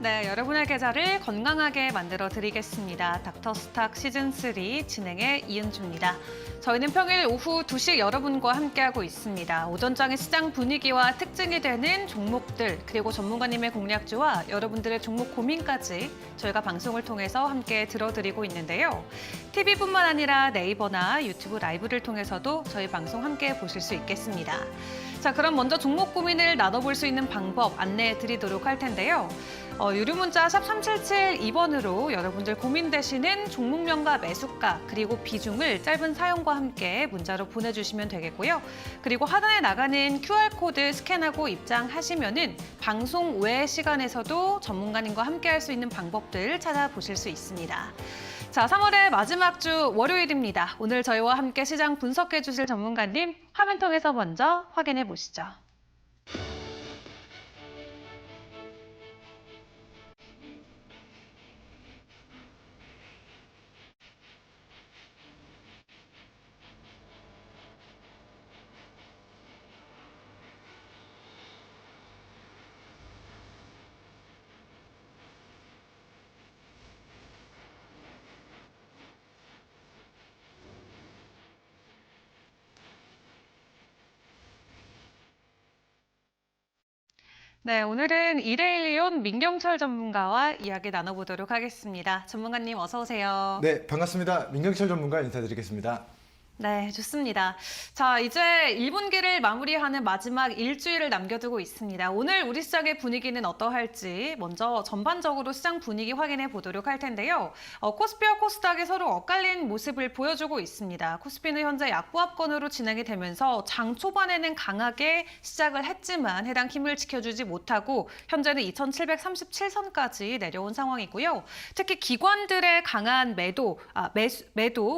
네, 여러분의 계좌를 건강하게 만들어 드리겠습니다. 닥터스탁 시즌3 진행의 이은주입니다. 저희는 평일 오후 2시 여러분과 함께하고 있습니다. 오전장의 시장 분위기와 특징이 되는 종목들, 그리고 전문가님의 공략주와 여러분들의 종목 고민까지 저희가 방송을 통해서 함께 들어드리고 있는데요. TV뿐만 아니라 네이버나 유튜브 라이브를 통해서도 저희 방송 함께 보실 수 있겠습니다. 자, 그럼 먼저 종목 고민을 나눠볼 수 있는 방법 안내해 드리도록 할 텐데요. 유료문자 샵 3772번으로 여러분들 고민되시는 종목명과 매수가 그리고 비중을 짧은 사연과 함께 문자로 보내주시면 되겠고요. 그리고 하단에 나가는 QR코드 스캔하고 입장하시면은 방송 외 시간에서도 전문가님과 함께 할 수 있는 방법들 찾아보실 수 있습니다. 자, 3월의 마지막 주 월요일입니다. 오늘 저희와 함께 시장 분석해 주실 전문가님 화면 통해서 먼저 확인해 보시죠. 네, 오늘은 이레일리온 민경철 전문가와 이야기 나눠보도록 하겠습니다. 전문가님 어서 오세요. 네, 반갑습니다. 민경철 전문가 인사드리겠습니다. 네, 좋습니다. 자, 이제 1분기를 마무리하는 마지막 일주일을 남겨두고 있습니다. 오늘 우리 시장의 분위기는 어떠할지 먼저 전반적으로 시장 분위기 확인해 보도록 할 텐데요. 코스피와 코스닥이 서로 엇갈린 모습을 보여주고 있습니다. 코스피는 현재 약보합권으로 진행이 되면서 장 초반에는 강하게 시작을 했지만 해당 힘을 지켜주지 못하고 현재는 2737선까지 내려온 상황이고요. 특히 기관들의 강한 매도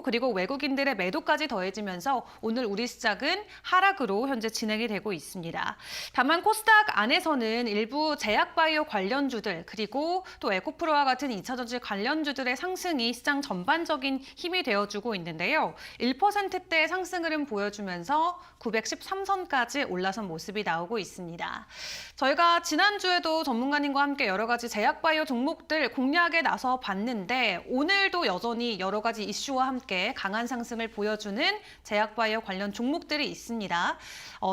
그리고 외국인들의 매도까지 더해지면서 오늘 우리 시장은 하락으로 현재 진행이 되고 있습니다. 다만 코스닥 안에서는 일부 제약바이오 관련주들 그리고 또 에코프로와 같은 2차전지 관련주들의 상승이 시장 전반적인 힘이 되어주고 있는데요. 1%대의 상승 흐름 보여주면서 913선까지 올라선 모습이 나오고 있습니다. 저희가 지난주에도 전문가님과 함께 여러 가지 제약바이오 종목들 공략에 나서 봤는데 오늘도 여전히 여러 가지 이슈와 함께 강한 상승을 보여주는 제약바이오 관련 종목들이 있습니다.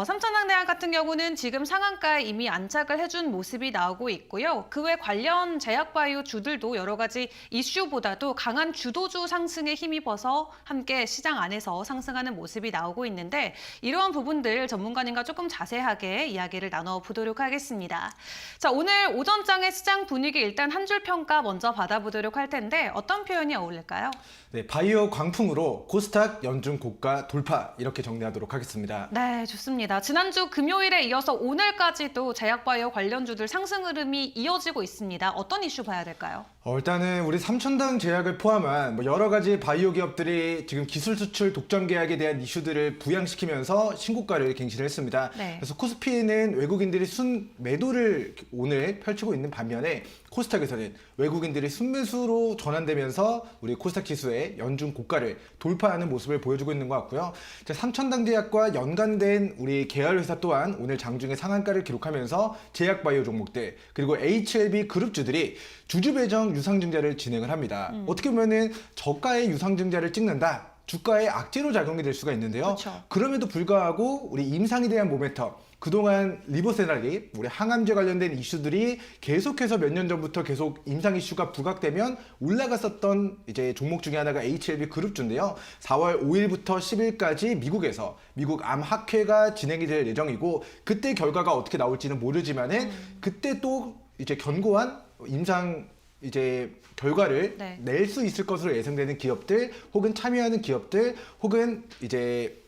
삼천항대학 같은 경우는 지금 상한가에 이미 안착을 해준 모습이 나오고 있고요. 그 외 관련 제약바이오 주들도 여러 가지 이슈보다도 강한 주도주 상승에 힘입어서 함께 시장 안에서 상승하는 모습이 나오고 있는데 이러한 부분들 전문가님과 조금 자세하게 이야기를 나눠보도록 하겠습니다. 자, 오늘 오전장의 시장 분위기 일단 한 줄 평가 먼저 받아보도록 할 텐데 어떤 표현이 어울릴까요? 네, 바이오 광풍으로 코스닥 연중 고가 돌파 이렇게 정리하도록 하겠습니다. 네, 좋습니다. 지난주 금요일에 이어서 오늘까지도 제약바이오 관련주들 상승 흐름이 이어지고 있습니다. 어떤 이슈 봐야 될까요? 일단은 우리 삼천당 제약을 포함한 여러 가지 바이오 기업들이 지금 기술 수출 독점 계약에 대한 이슈들을 부양시키면서 신고가를 갱신을 했습니다. 네. 그래서 코스피는 외국인들이 순매도를 오늘 펼치고 있는 반면에 코스닥에서는 외국인들이 순매수로 전환되면서 우리 코스닥 지수의 연중 고가를 돌파하는 모습을 보여주고 있는 것 같고요. 삼천당 제약과 연관된 우리 계열회사 또한 오늘 장중에 상한가를 기록하면서 제약바이오 종목들 그리고 HLB 그룹주들이 주주 배정 유상증자를 진행을 합니다. 어떻게 보면은 저가의 유상증자를 찍는다. 주가의 악재로 작용이 될 수가 있는데요. 그렇죠. 그럼에도 불구하고 우리 임상에 대한 모멘텀 그동안 리보세라기 우리 항암제 관련된 이슈들이 계속해서 몇 년 전부터 계속 임상 이슈가 부각되면 올라갔었던 이제 종목 중에 하나가 HLB 그룹주인데요. 4월 5일부터 10일까지 미국에서 미국 암학회가 진행이 될 예정이고 그때 결과가 어떻게 나올지는 모르지만은 그때 또 이제 견고한 임상 이제 결과를 네. 낼 수 있을 것으로 예상되는 기업들 혹은 참여하는 기업들 혹은 이제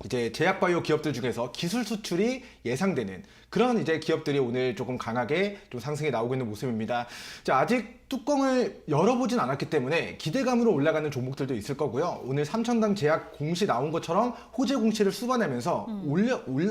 제약바이오 기업들 중에서 기술 수출이 예상되는 그런 이제 기업들이 오늘 조금 강하게 좀 상승해 나오고 있는 모습입니다. 자, 아직 뚜껑을 열어보진 않았기 때문에 기대감으로 올라가는 종목들도 있을 거고요. 오늘 삼천당 제약 공시 나온 것처럼 호재 공시를 수반하면서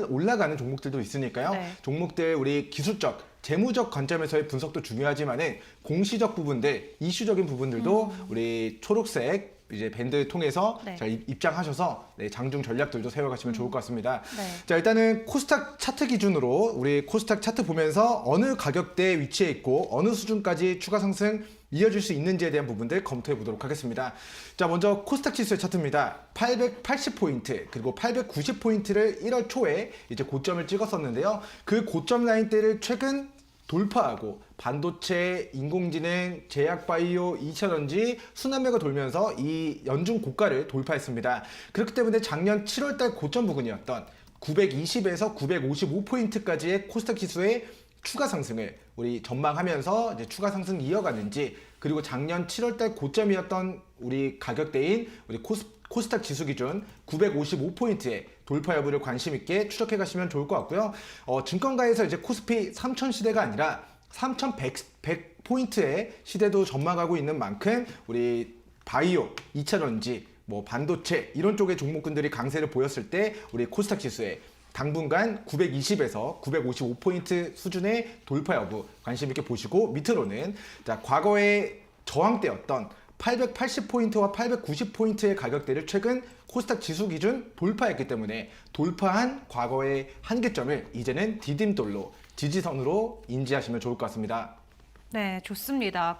올라가는 종목들도 있으니까요. 네. 종목들 우리 기술적 재무적 관점에서의 분석도 중요하지만은 공시적 부분들, 이슈적인 부분들도 우리 초록색 이제 밴드 통해서 네. 잘 입장하셔서 네, 장중 전략들도 세워가시면 좋을 것 같습니다. 네. 자, 일단은 코스닥 차트 기준으로 우리 코스닥 차트 보면서 어느 가격대에 위치해 있고 어느 수준까지 추가 상승 이어질 수 있는지에 대한 부분들 검토해 보도록 하겠습니다. 자, 먼저 코스닥 지수의 차트입니다. 880포인트 그리고 890포인트를 1월 초에 이제 고점을 찍었었는데요. 그 고점 라인대를 최근 돌파하고 반도체, 인공지능, 제약바이오, 2차전지 순환매가 돌면서 이 연중 고가를 돌파했습니다. 그렇기 때문에 작년 7월달 고점 부근이었던 920에서 955포인트까지의 코스닥 지수의 추가 상승을 우리 전망하면서 이제 추가 상승 이어가는지, 그리고 작년 7월달 고점이었던 우리 가격대인 우리 코스닥 지수 기준 955포인트의 돌파 여부를 관심 있게 추적해 가시면 좋을 것 같고요. 증권가에서 이제 코스피 3000 시대가 아니라 3100포인트의 시대도 전망하고 있는 만큼 우리 바이오, 2차전지, 뭐 반도체 이런 쪽의 종목군들이 강세를 보였을 때 우리 코스닥 지수에 당분간 920에서 955포인트 수준의 돌파 여부 관심 있게 보시고, 밑으로는 자, 과거에 저항대였던 880포인트와 890포인트의 가격대를 최근 코스닥 지수 기준 돌파했기 때문에 돌파한 과거의 한계점을 이제는 디딤돌로, 지지선으로 인지하시면 좋을 것 같습니다. 네, 좋습니다.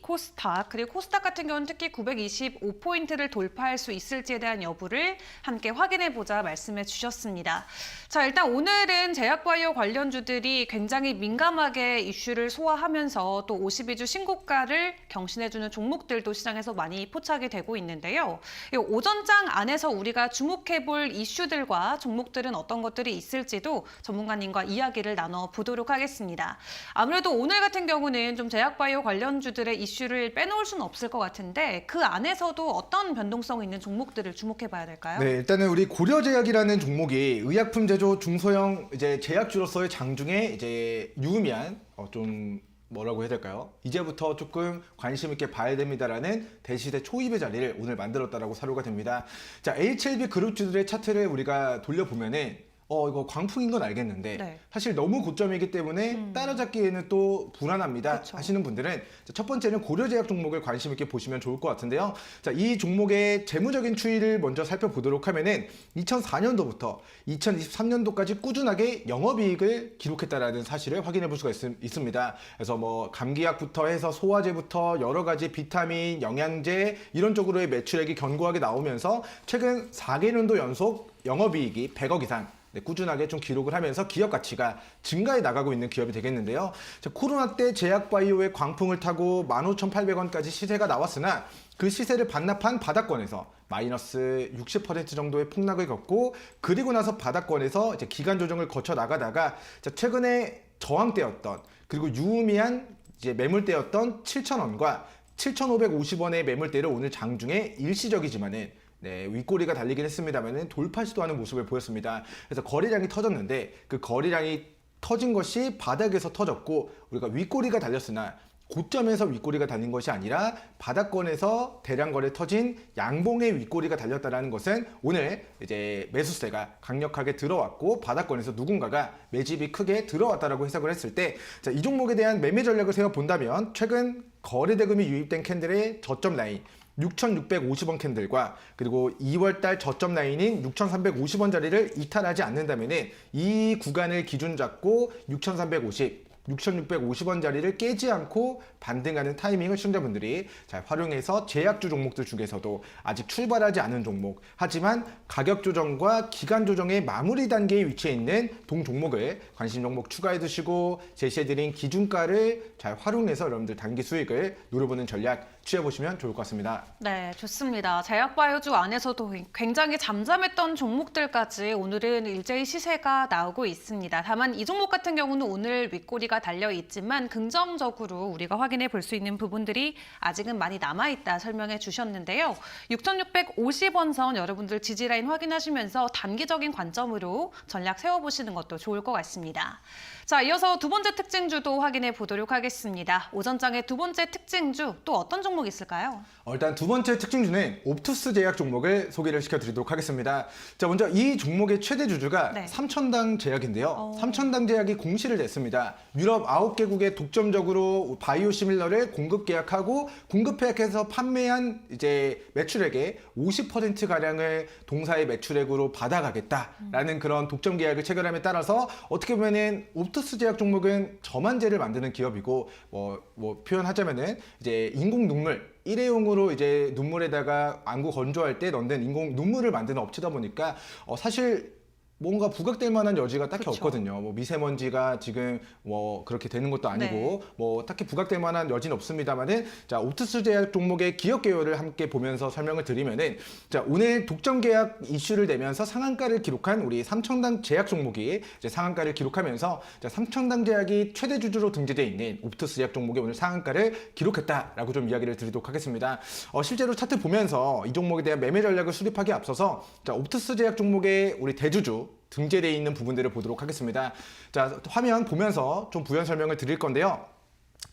코스닥, 그리고 코스닥 같은 경우는 특히 925포인트를 돌파할 수 있을지에 대한 여부를 함께 확인해보자 말씀해 주셨습니다. 자, 일단 오늘은 제약바이오 관련주들이 굉장히 민감하게 이슈를 소화하면서 또 52주 신고가를 경신해주는 종목들도 시장에서 많이 포착이 되고 있는데요. 이 오전장 안에서 우리가 주목해볼 이슈들과 종목들은 어떤 것들이 있을지도 전문가님과 이야기를 나눠보도록 하겠습니다. 아무래도 오늘 같은 경우는 좀 제약바이오 관련주 들의 이슈를 빼놓을 수는 없을 것 같은데, 그 안에서도 어떤 변동성 있는 종목들을 주목해 봐야 될까요? 네, 일단은 우리 고려제약이라는 종목이 의약품 제조 중소형 이제 제약주로서의 장중에 이제 유의미한 좀 뭐라고 해야 될까요? 이제부터 조금 관심 있게 봐야 됩니다라는 대시대 초입의 자리를 오늘 만들었다라고 사료가 됩니다. 자, HLB 그룹주들의 차트를 우리가 돌려보면은 이거 광풍인 건 알겠는데 네. 사실 너무 고점이기 때문에 따라잡기에는 또 불안합니다 그렇죠. 하시는 분들은 첫 번째는 고려제약 종목을 관심 있게 보시면 좋을 것 같은데요. 자, 이 종목의 재무적인 추이를 먼저 살펴보도록 하면은 2004년도부터 2023년도까지 꾸준하게 영업이익을 기록했다라는 사실을 확인해 볼 수가 있습니다. 그래서 뭐 감기약부터 해서 소화제부터 여러 가지 비타민, 영양제 이런 쪽으로의 매출액이 견고하게 나오면서 최근 4개년도 연속 영업이익이 100억 이상 꾸준하게 좀 기록을 하면서 기업 가치가 증가해 나가고 있는 기업이 되겠는데요. 자, 코로나 때 제약바이오의 광풍을 타고 15,800원까지 시세가 나왔으나 그 시세를 반납한 바닥권에서 마이너스 60% 정도의 폭락을 겪고, 그리고 나서 바닥권에서 이제 기간 조정을 거쳐 나가다가 자, 최근에 저항대였던, 그리고 유의미한 이제 매물대였던 7,000원과 7,550원의 매물대를 오늘 장중에 일시적이지만은 네, 윗꼬리가 달리긴 했습니다만 돌파 시도하는 모습을 보였습니다. 그래서 거래량이 터졌는데 그 거래량이 터진 것이 바닥에서 터졌고, 우리가 윗꼬리가 달렸으나 고점에서 윗꼬리가 달린 것이 아니라 바닥권에서 대량 거래 터진 양봉의 윗꼬리가 달렸다는 것은 오늘 이제 매수세가 강력하게 들어왔고 바닥권에서 누군가가 매집이 크게 들어왔다라고 해석을 했을 때, 자, 이 종목에 대한 매매 전략을 세워 본다면 최근 거래 대금이 유입된 캔들의 저점 라인 6,650원 캔들과 그리고 2월달 저점 라인인 6,350원 자리를 이탈하지 않는다면 이 구간을 기준 잡고 6,350, 6,650원 자리를 깨지 않고 반등하는 타이밍을 시청자분들이 잘 활용해서 제약주 종목들 중에서도 아직 출발하지 않은 종목, 하지만 가격 조정과 기간 조정의 마무리 단계에 위치해 있는 동 종목을 관심 종목 추가해 두시고 제시해드린 기준가를 잘 활용해서 여러분들 단기 수익을 노려보는 전략 취해보시면 좋을 것 같습니다. 네, 좋습니다. 제약바이오주 안에서도 굉장히 잠잠했던 종목들까지 오늘은 일제히 시세가 나오고 있습니다. 다만 이 종목 같은 경우는 오늘 윗꼬리가 달려 있지만 긍정적으로 우리가 확인해 볼 수 있는 부분들이 아직은 많이 남아있다 설명해 주셨는데요. 6,650원 선 여러분들 지지라인 확인하시면서 단기적인 관점으로 전략 세워보시는 것도 좋을 것 같습니다. 자, 이어서 두 번째 특징주도 확인해 보도록 하겠습니다. 오전장의 두 번째 특징주 또 어떤 종목이 있을까요? 일단 두 번째 특징주는 옵투스 제약 종목을 소개를 시켜드리도록 하겠습니다. 자, 먼저 이 종목의 최대 주주가 네. 삼천당 제약인데요. 삼천당 제약이 공시를 냈습니다. 유럽 9개국에 독점적으로 바이오 시밀러를 공급 계약하고 공급 계약해서 판매한 이제 매출액의 50% 가량을 동사의 매출액으로 받아가겠다라는 그런 독점 계약을 체결함에 따라서 어떻게 보면은 옵투스 제약 종목은 저만제를 만드는 기업이고 뭐 표현하자면은 이제 인공 눈물 일회용으로 이제 눈물에다가 안구 건조할 때 넣는 인공 눈물을 만드는 업체다 보니까 사실 뭔가 부각될 만한 여지가 딱히 그쵸. 없거든요. 뭐 미세먼지가 지금 뭐 그렇게 되는 것도 아니고 뭐 딱히 부각될 만한 여지는 없습니다만은 자, 옵투스 제약 종목의 기업 개요를 함께 보면서 설명을 드리면은 자, 오늘 독점 계약 이슈를 내면서 상한가를 기록한 우리 삼천당 제약 종목이 이제 상한가를 기록하면서 자, 삼천당 제약이 최대 주주로 등재되어 있는 옵투스 제약 종목이 오늘 상한가를 기록했다라고 좀 이야기를 드리도록 하겠습니다. 실제로 차트 보면서 이 종목에 대한 매매 전략을 수립하기에 앞서서 자, 옵투스 제약 종목의 우리 대주주 등재되어 있는 부분들을 보도록 하겠습니다. 자, 화면 보면서 좀 부연 설명을 드릴 건데요.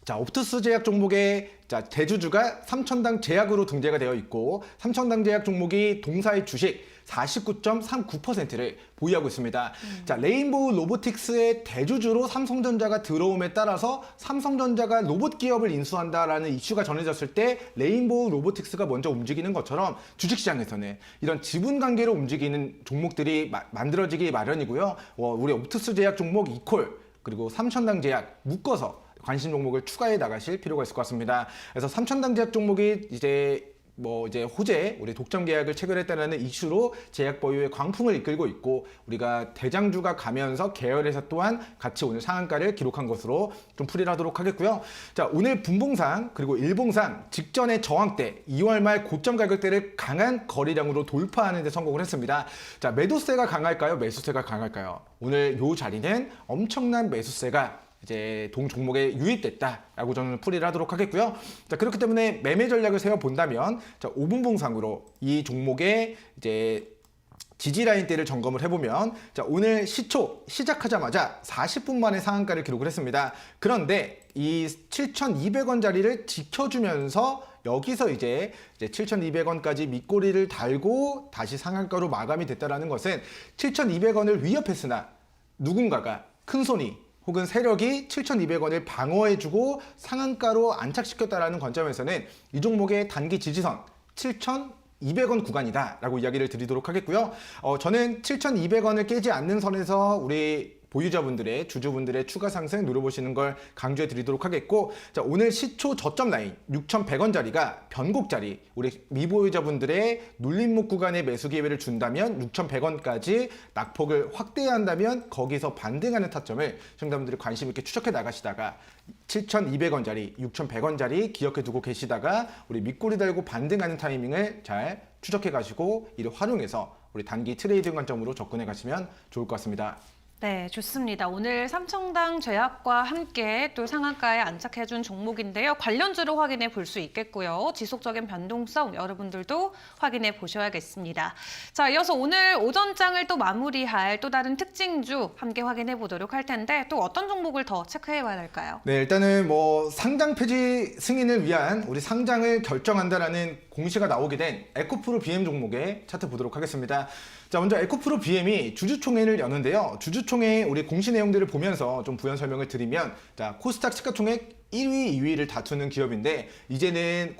자, 옵투스 제약 종목의 자, 대주주가 삼천당 제약으로 등재가 되어 있고 삼천당 제약 종목이 동사의 주식 49.39%를 보유하고 있습니다. 자, 레인보우 로보틱스의 대주주로 삼성전자가 들어옴에 따라서 삼성전자가 로봇 기업을 인수한다라는 이슈가 전해졌을 때 레인보우 로보틱스가 먼저 움직이는 것처럼 주식시장에서는 이런 지분 관계로 움직이는 종목들이 만들어지기 마련이고요. 우리 옵투스 제약 종목 이콜 그리고 삼천당 제약 묶어서 관심 종목을 추가해 나가실 필요가 있을 것 같습니다. 그래서 삼천당 제약 종목이 이제 호재 우리 독점 계약을 체결했다는 이슈로 제약 보유의 광풍을 이끌고 있고 우리가 대장주가 가면서 계열에서 또한 같이 오늘 상한가를 기록한 것으로 좀 풀이를 하도록 하겠고요. 자, 오늘 분봉상 그리고 일봉상 직전의 저항대 2월 말 고점 가격대를 강한 거래량으로 돌파하는 데 성공을 했습니다. 자, 매도세가 강할까요? 매수세가 강할까요? 오늘 요 자리는 엄청난 매수세가 이제 동 종목에 유입됐다라고 저는 풀이를 하도록 하겠고요. 자, 그렇기 때문에 매매 전략을 세워 본다면 자, 5분 봉상으로 이 종목의 이제 지지 라인대를 점검을 해보면 자, 오늘 시초 시작하자마자 40분 만에 상한가를 기록을 했습니다. 그런데 이 7,200원 자리를 지켜주면서 여기서 이제 7,200원까지 밑꼬리를 달고 다시 상한가로 마감이 됐다는 것은 7,200원을 위협했으나 누군가가 큰 손이 혹은 세력이 7,200원을 방어해주고 상한가로 안착시켰다는 관점에서는 이 종목의 단기 지지선 7,200원 구간이다라고 이야기를 드리도록 하겠고요. 저는 7,200원을 깨지 않는 선에서 우리 보유자분들의 주주분들의 추가 상승 노려보시는 걸 강조해 드리도록 하겠고 자, 오늘 시초 저점 라인 6,100원 자리가 변곡 자리 우리 미보유자분들의 눌림목 구간의 매수 기회를 준다면 6,100원까지 낙폭을 확대해야 한다면 거기서 반등하는 타점을 시청자분들이 관심 있게 추적해 나가시다가 7,200원 자리 6,100원 자리 기억해 두고 계시다가 우리 밑꼬리 달고 반등하는 타이밍을 잘 추적해 가시고 이를 활용해서 우리 단기 트레이딩 관점으로 접근해 가시면 좋을 것 같습니다. 네, 좋습니다. 오늘 삼천당 제약과 함께 또 상한가에 안착해준 종목인데요. 관련주로 확인해 볼 수 있겠고요. 지속적인 변동성 여러분들도 확인해 보셔야겠습니다. 자, 이어서 오늘 오전장을 또 마무리할 또 다른 특징주 함께 확인해 보도록 할 텐데 또 어떤 종목을 더 체크해 봐야 할까요? 네, 일단은 상장 폐지 승인을 위한 우리 상장을 결정한다라는 공시가 나오게 된 에코프로 BM 종목의 차트 보도록 하겠습니다. 자, 먼저 에코프로 BM이 주주총회를 여는데요. 주주총회 우리 공시 내용들을 보면서 좀 부연 설명을 드리면 자, 코스닥 시가총액 1위, 2위를 다투는 기업인데 이제는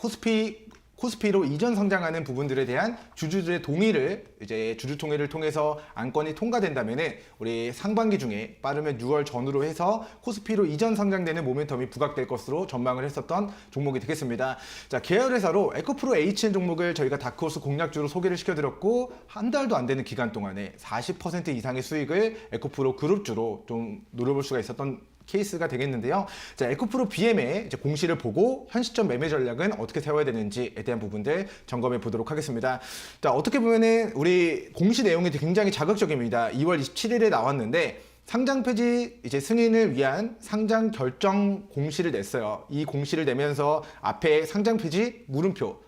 코스피로 이전 성장하는 부분들에 대한 주주들의 동의를 이제 주주총회를 통해서 안건이 통과된다면은 우리 상반기 중에 빠르면 6월 전후로 해서 코스피로 이전 성장되는 모멘텀이 부각될 것으로 전망을 했었던 종목이 되겠습니다. 자, 계열회사로 에코프로 HN 종목을 저희가 다크호스 공략주로 소개를 시켜드렸고 한 달도 안 되는 기간 동안에 40% 이상의 수익을 에코프로 그룹주로 좀 노려볼 수가 있었던 케이스가 되겠는데요. 자, 에코프로 BM의 이제 공시를 보고 현 시점 매매 전략은 어떻게 세워야 되는지에 대한 부분들 점검해 보도록 하겠습니다. 자, 어떻게 보면은 우리 공시 내용이 굉장히 자극적입니다. 2월 27일에 나왔는데 상장 폐지 이제 승인을 위한 상장 결정 공시를 냈어요. 이 공시를 내면서 앞에 상장 폐지 물음표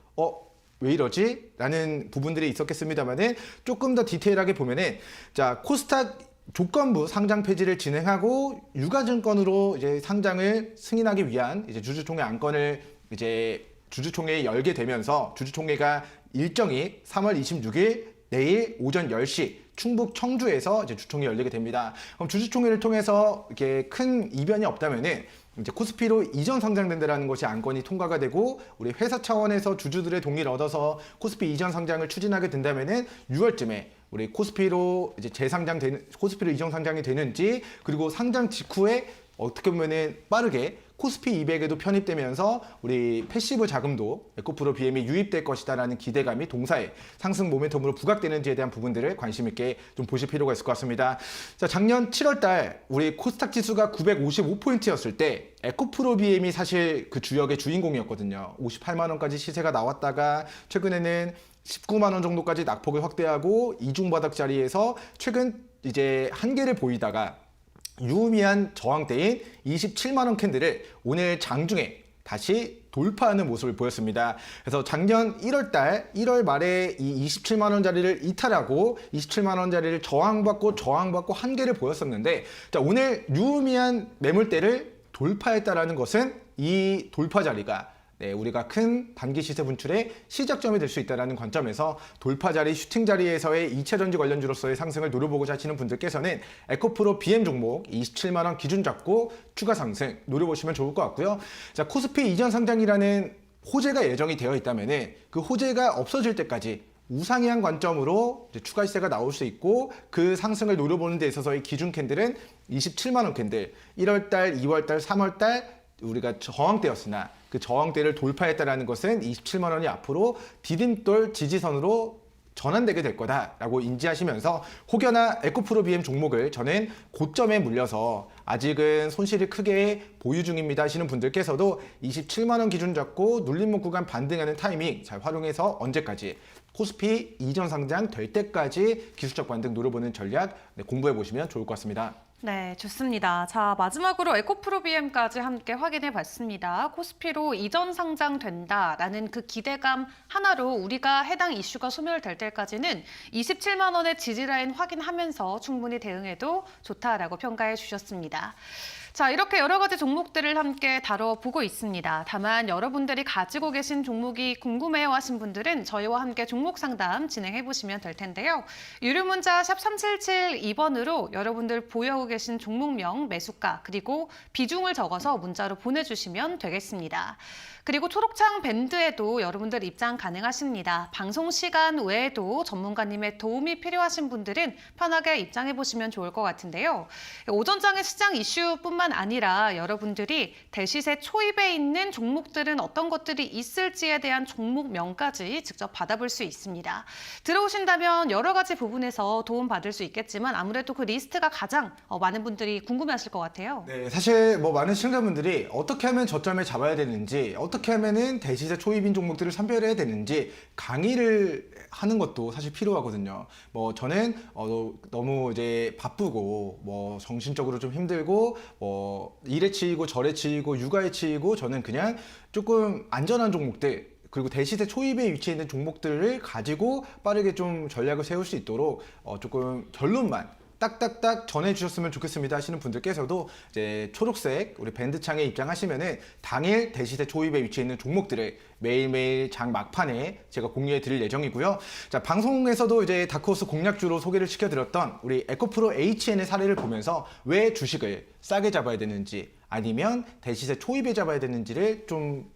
왜 이러지? 라는 부분들이 있었겠습니다만은 조금 더 디테일하게 보면은 자, 코스닥 조건부 상장 폐지를 진행하고 유가증권으로 이제 상장을 승인하기 위한 이제 주주총회 안건을 이제 주주총회에 열게 되면서 주주총회가 일정이 3월 26일 내일 오전 10시 충북 청주에서 이제 주총회 열리게 됩니다. 그럼 주주총회를 통해서 이렇게 큰 이변이 없다면은 이제 코스피로 이전 상장된다라는 것이 안건이 통과가 되고 우리 회사 차원에서 주주들의 동의를 얻어서 코스피 이전 상장을 추진하게 된다면은 6월쯤에 우리 코스피로 이제 재상장되는 코스피로 이전 상장이 되는지 그리고 상장 직후에 어떻게 보면은 빠르게 코스피 200에도 편입되면서 우리 패시브 자금도 에코프로 BM이 유입될 것이다라는 기대감이 동사에 상승 모멘텀으로 부각되는지에 대한 부분들을 관심 있게 좀 보실 필요가 있을 것 같습니다. 자, 작년 7월달 우리 코스닥 지수가 955포인트였을 때 에코프로 BM이 사실 그 주역의 주인공이었거든요. 58만 원까지 시세가 나왔다가 최근에는 19만 원 정도까지 낙폭을 확대하고 이중 바닥 자리에서 최근 이제 한계를 보이다가 유의미한 저항대인 27만 원 캔들을 오늘 장중에 다시 돌파하는 모습을 보였습니다. 그래서 작년 1월 말에 이 27만 원짜리를 이탈하고 27만 원짜리를 저항받고 한계를 보였었는데 자, 오늘 유의미한 매물대를 돌파했다라는 것은 이 돌파 자리가 우리가 큰 단기 시세 분출의 시작점이 될 수 있다는 관점에서 돌파 자리, 슈팅 자리에서의 이체전지 관련주로서의 상승을 노려보고자 하시는 분들께서는 에코프로 BM 종목 27만 원 기준 잡고 추가 상승 노려보시면 좋을 것 같고요. 자, 코스피 이전 상장이라는 호재가 예정이 되어 있다면 그 호재가 없어질 때까지 우상향 관점으로 이제 추가 시세가 나올 수 있고 그 상승을 노려보는 데 있어서의 기준 캔들은 27만 원 캔들, 1월달, 2월달, 3월달 우리가 저항대였으나 그 저항대를 돌파했다는 것은 27만 원이 앞으로 디딤돌 지지선으로 전환되게 될 거다라고 인지하시면서 혹여나 에코프로 BM 종목을 저는 고점에 물려서 아직은 손실이 크게 보유 중입니다 하시는 분들께서도 27만 원 기준 잡고 눌림목 구간 반등하는 타이밍 잘 활용해서 언제까지 코스피 이전 상장 될 때까지 기술적 반등 노려보는 전략 공부해 보시면 좋을 것 같습니다. 네, 좋습니다. 자, 마지막으로 에코프로 BM까지 함께 확인해 봤습니다. 코스피로 이전 상장된다라는 그 기대감 하나로 우리가 해당 이슈가 소멸될 때까지는 27만 원의 지지라인 확인하면서 충분히 대응해도 좋다라고 평가해 주셨습니다. 자, 이렇게 여러 가지 종목들을 함께 다뤄보고 있습니다. 다만 여러분들이 가지고 계신 종목이 궁금해요 하신 분들은 저희와 함께 종목 상담 진행해 보시면 될 텐데요. 유료 문자 샵 3772번으로 여러분들 보유하고 계신 종목명, 매수가, 그리고 비중을 적어서 문자로 보내주시면 되겠습니다. 그리고 초록창 밴드에도 여러분들 입장 가능하십니다. 방송 시간 외에도 전문가님의 도움이 필요하신 분들은 편하게 입장해 보시면 좋을 것 같은데요. 오전장의 시장 이슈뿐만 아니라 여러분들이 대시세 초입에 있는 종목들은 어떤 것들이 있을지에 대한 종목명까지 직접 받아볼 수 있습니다. 들어오신다면 여러 가지 부분에서 도움 받을 수 있겠지만 아무래도 그 리스트가 가장 많은 분들이 궁금해하실 것 같아요. 네, 사실 뭐 많은 시청자분들이 어떻게 하면 저점을 잡아야 되는지, 어떻게 하면은 대시세 초입인 종목들을 선별해야 되는지 강의를 하는 것도 사실 필요하거든요. 뭐 저는 너무 이제 바쁘고 뭐 정신적으로 좀 힘들고 뭐 일에 치이고 절에 치이고 육아에 치이고 저는 그냥 조금 안전한 종목들 그리고 대시세 초입에 위치해 있는 종목들을 가지고 빠르게 좀 전략을 세울 수 있도록 조금 결론만 딱딱딱 전해주셨으면 좋겠습니다 하시는 분들께서도 이제 초록색 우리 밴드창에 입장하시면은 당일 대시세 초입에 위치해 있는 종목들을 매일매일 장 막판에 제가 공유해 드릴 예정이고요. 자, 방송에서도 이제 다크호스 공략주로 소개를 시켜드렸던 우리 에코프로 HN의 사례를 보면서 왜 주식을 싸게 잡아야 되는지 아니면 대시세 초입에 잡아야 되는지를 좀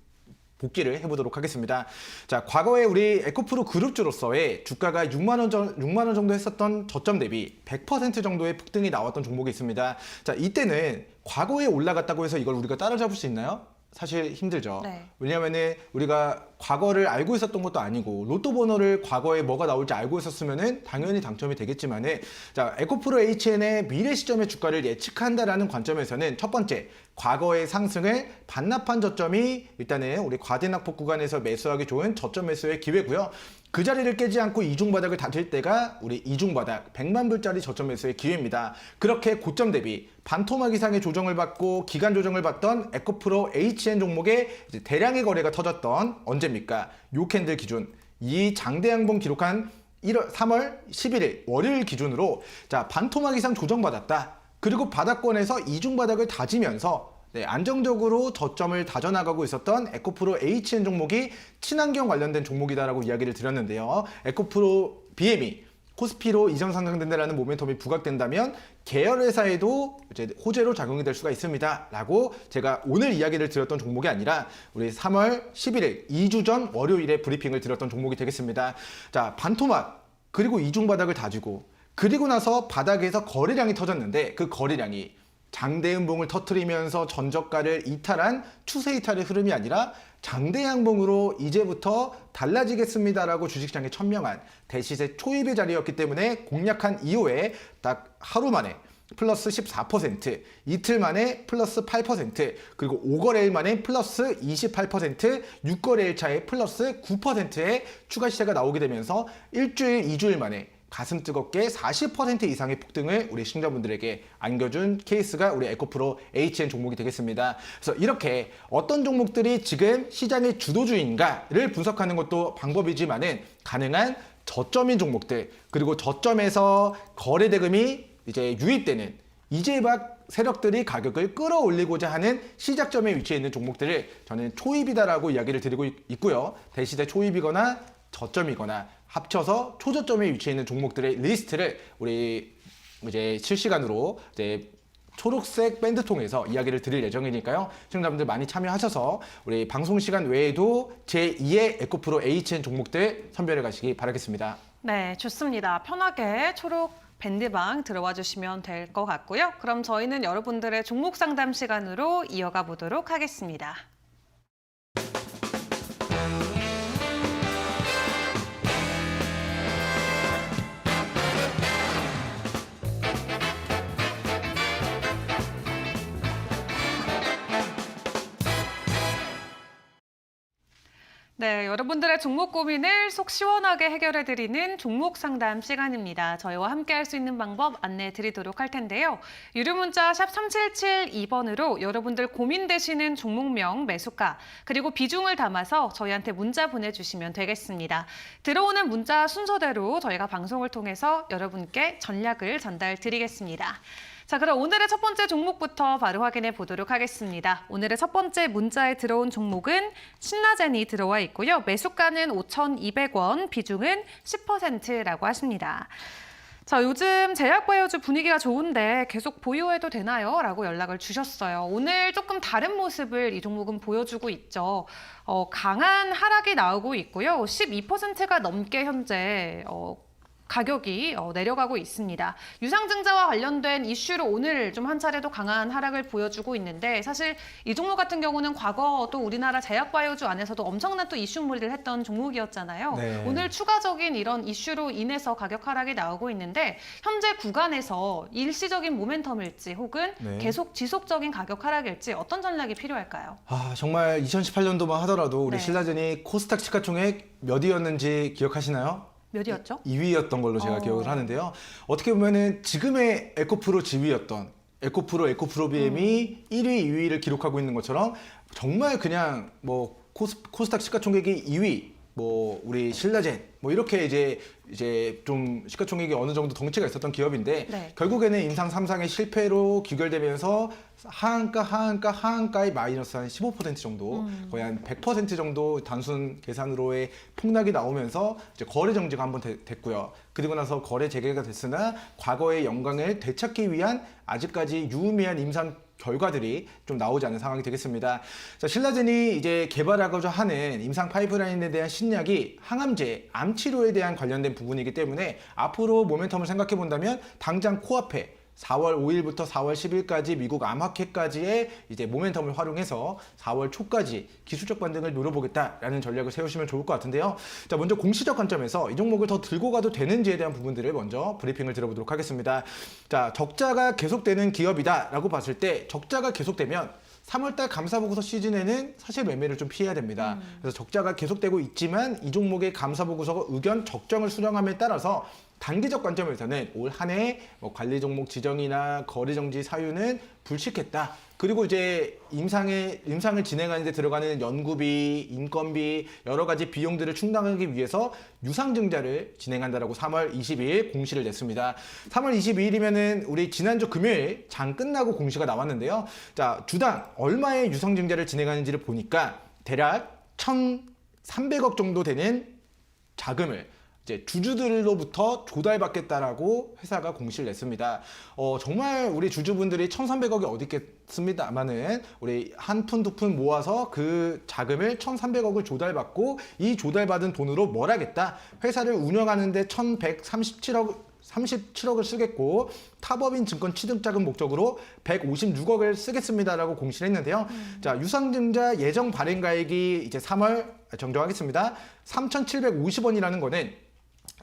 복기를 해보도록 하겠습니다. 자, 과거에 우리 에코프로 그룹주로서의 주가가 6만 원 정도 했었던 저점 대비 100% 정도의 폭등이 나왔던 종목이 있습니다. 자, 이때는 과거에 올라갔다고 해서 이걸 우리가 따라잡을 수 있나요? 사실 힘들죠. 네. 왜냐하면 우리가 과거를 알고 있었던 것도 아니고 로또 번호를 과거에 뭐가 나올지 알고 있었으면 당연히 당첨이 되겠지만은 자, 에코프로 HN의 미래 시점의 주가를 예측한다라는 관점에서는 첫 번째 과거의 상승을 반납한 저점이 일단은 우리 과대낙폭 구간에서 매수하기 좋은 저점 매수의 기회고요. 그 자리를 깨지 않고 이중바닥을 다질 때가 우리 이중바닥 100만 불짜리 저점 매수의 기회입니다. 그렇게 고점 대비 반토막 이상의 조정을 받고 기간 조정을 받던 에코프로 HN 종목의 이제 대량의 거래가 터졌던 언제입니까? 요 캔들 기준 이 장대 양봉 기록한 3월 11일 월요일 기준으로 자, 반토막 이상 조정받았다. 그리고 바닥권에서 이중 바닥을 다지면서 안정적으로 저점을 다져나가고 있었던 에코프로 HN 종목이 친환경 관련된 종목이다라고 이야기를 드렸는데요. 에코프로 BM이 코스피로 이전 상승된다라는 모멘텀이 부각된다면 계열회사에도 이제 호재로 작용이 될 수가 있습니다라고 제가 오늘 이야기를 드렸던 종목이 아니라 우리 3월 11일 2주 전 월요일에 브리핑을 드렸던 종목이 되겠습니다. 자, 반토막 그리고 이중 바닥을 다지고 그리고 나서 바닥에서 거래량이 터졌는데 그 거래량이 장대음봉을 터트리면서 전저가를 이탈한 추세 이탈의 흐름이 아니라 장대양봉으로 이제부터 달라지겠습니다라고 주식시장에 천명한 대시세 초입의 자리였기 때문에 공략한 이후에 딱 하루 만에 플러스 14%, 이틀 만에 플러스 8%, 그리고 5거래일 만에 플러스 28%, 6거래일 차에 플러스 9%의 추가 시세가 나오게 되면서 일주일, 2주일 만에 가슴 뜨겁게 40% 이상의 폭등을 우리 시청자분들에게 안겨준 케이스가 우리 에코프로 HN 종목이 되겠습니다. 그래서 이렇게 어떤 종목들이 지금 시장의 주도주인가를 분석하는 것도 방법이지만은 가능한 저점인 종목들 그리고 저점에서 거래 대금이 이제 유입되는 이제 막 세력들이 가격을 끌어올리고자 하는 시작점에 위치해 있는 종목들을 저는 초입이다라고 이야기를 드리고 있고요. 대시대 초입이거나 저점이거나 합쳐서 초저점에 위치해 있는 종목들의 리스트를 우리 이제 실시간으로 이제 초록색 밴드 통해서 이야기를 드릴 예정이니까요. 시청자분들 많이 참여하셔서 우리 방송 시간 외에도 제2의 에코프로 HN 종목들 선별해 가시기 바라겠습니다. 네, 좋습니다. 편하게 초록 밴드방 들어와 주시면 될 것 같고요. 그럼 저희는 여러분들의 종목 상담 시간으로 이어가 보도록 하겠습니다. 네, 여러분들의 종목 고민을 속 시원하게 해결해드리는 종목 상담 시간입니다. 저희와 함께 할 수 있는 방법 안내해 드리도록 할 텐데요. 유료 문자 샵 3772번으로 여러분들 고민되시는 종목명, 매수가, 그리고 비중을 담아서 저희한테 문자 보내주시면 되겠습니다. 들어오는 문자 순서대로 저희가 방송을 통해서 여러분께 전략을 전달 드리겠습니다. 자, 그럼 오늘의 첫 번째 종목부터 바로 확인해 보도록 하겠습니다. 오늘의 첫 번째 문자에 들어온 종목은 신라젠이 들어와 있고요. 매수가는 5,200원, 비중은 10%라고 하십니다. 자, 요즘 제약바이오주 분위기가 좋은데 계속 보유해도 되나요? 라고 연락을 주셨어요. 오늘 조금 다른 모습을 이 종목은 보여주고 있죠. 강한 하락이 나오고 있고요. 12%가 넘게 현재 가격이 내려가고 있습니다. 유상증자와 관련된 이슈로 오늘 좀 한 차례도 강한 하락을 보여주고 있는데 사실 이 종목 같은 경우는 과거 또 우리나라 제약바이오주 안에서도 엄청난 또 이슈몰이를 했던 종목이었잖아요. 네. 오늘 추가적인 이런 이슈로 인해서 가격 하락이 나오고 있는데 현재 구간에서 일시적인 모멘텀일지 혹은 네. 계속 지속적인 가격 하락일지 어떤 전략이 필요할까요? 아, 정말 2018년도만 하더라도 우리 네. 신라젠이 코스닥 시가총액 몇이었는지 기억하시나요? 몇이었죠? 2위였던 걸로 제가 기억을 하는데요. 어떻게 보면은 지금의 에코프로 지위였던 에코프로 BM이 1위, 2위를 기록하고 있는 것처럼 정말 그냥 뭐 코스닥 시가총액이 2위, 뭐 우리 신라젠 뭐 이렇게 이제 좀 시가총액이 어느 정도 덩치가 있었던 기업인데 네. 결국에는 인상 3상의 실패로 귀결되면서 하한가의 마이너스 한 15% 정도 거의 한 100% 정도 단순 계산으로의 폭락이 나오면서 이제 거래 정지가 한번 됐고요. 그리고 나서 거래 재개가 됐으나 과거의 영광을 되찾기 위한 아직까지 유의미한 임상 결과들이 좀 나오지 않는 상황이 되겠습니다. 자, 신라젠이 이제 개발하고자 하는 임상 파이프라인에 대한 신약이 항암제, 암 치료에 대한 관련된 부분이기 때문에 앞으로 모멘텀을 생각해 본다면 당장 코앞에 4월 5일부터 4월 10일까지 미국 암학회까지의 이제 모멘텀을 활용해서 4월 초까지 기술적 반등을 노려보겠다라는 전략을 세우시면 좋을 것 같은데요. 자, 먼저 공시적 관점에서 이 종목을 더 들고 가도 되는지에 대한 부분들을 먼저 브리핑을 드려보도록 하겠습니다. 자, 적자가 계속되는 기업이다라고 봤을 때 적자가 계속되면 3월달 감사보고서 시즌에는 사실 매매를 좀 피해야 됩니다. 그래서 적자가 계속되고 있지만 이 종목의 감사보고서 의견 적정을 수정함에 따라서 단기적 관점에서는 올 한 해 관리 종목 지정이나 거래 정지 사유는 불식했다. 그리고 이제 임상을 진행하는 데 들어가는 연구비, 인건비, 여러 가지 비용들을 충당하기 위해서 유상증자를 진행한다라고 3월 22일 공시를 냈습니다. 3월 22일이면은 우리 지난주 금요일 장 끝나고 공시가 나왔는데요. 자, 주당 얼마의 유상증자를 진행하는지를 보니까 대략 1,300억 정도 되는 자금을 이제 주주들로부터 조달받겠다라고 회사가 공시를 냈습니다. 정말 우리 주주분들이 1,300억이 어디 있겠습니다만은 우리 한 푼 두 푼 모아서 그 자금을 1,300억을 조달받고 이 조달받은 돈으로 뭘 하겠다. 회사를 운영하는데 1,137억을 쓰겠고 타법인 증권 취득자금 목적으로 156억을 쓰겠습니다라고 공시를 했는데요. 자, 유상증자 예정 발행가액이 이제 3월 정정하겠습니다. 3,750원이라는 거는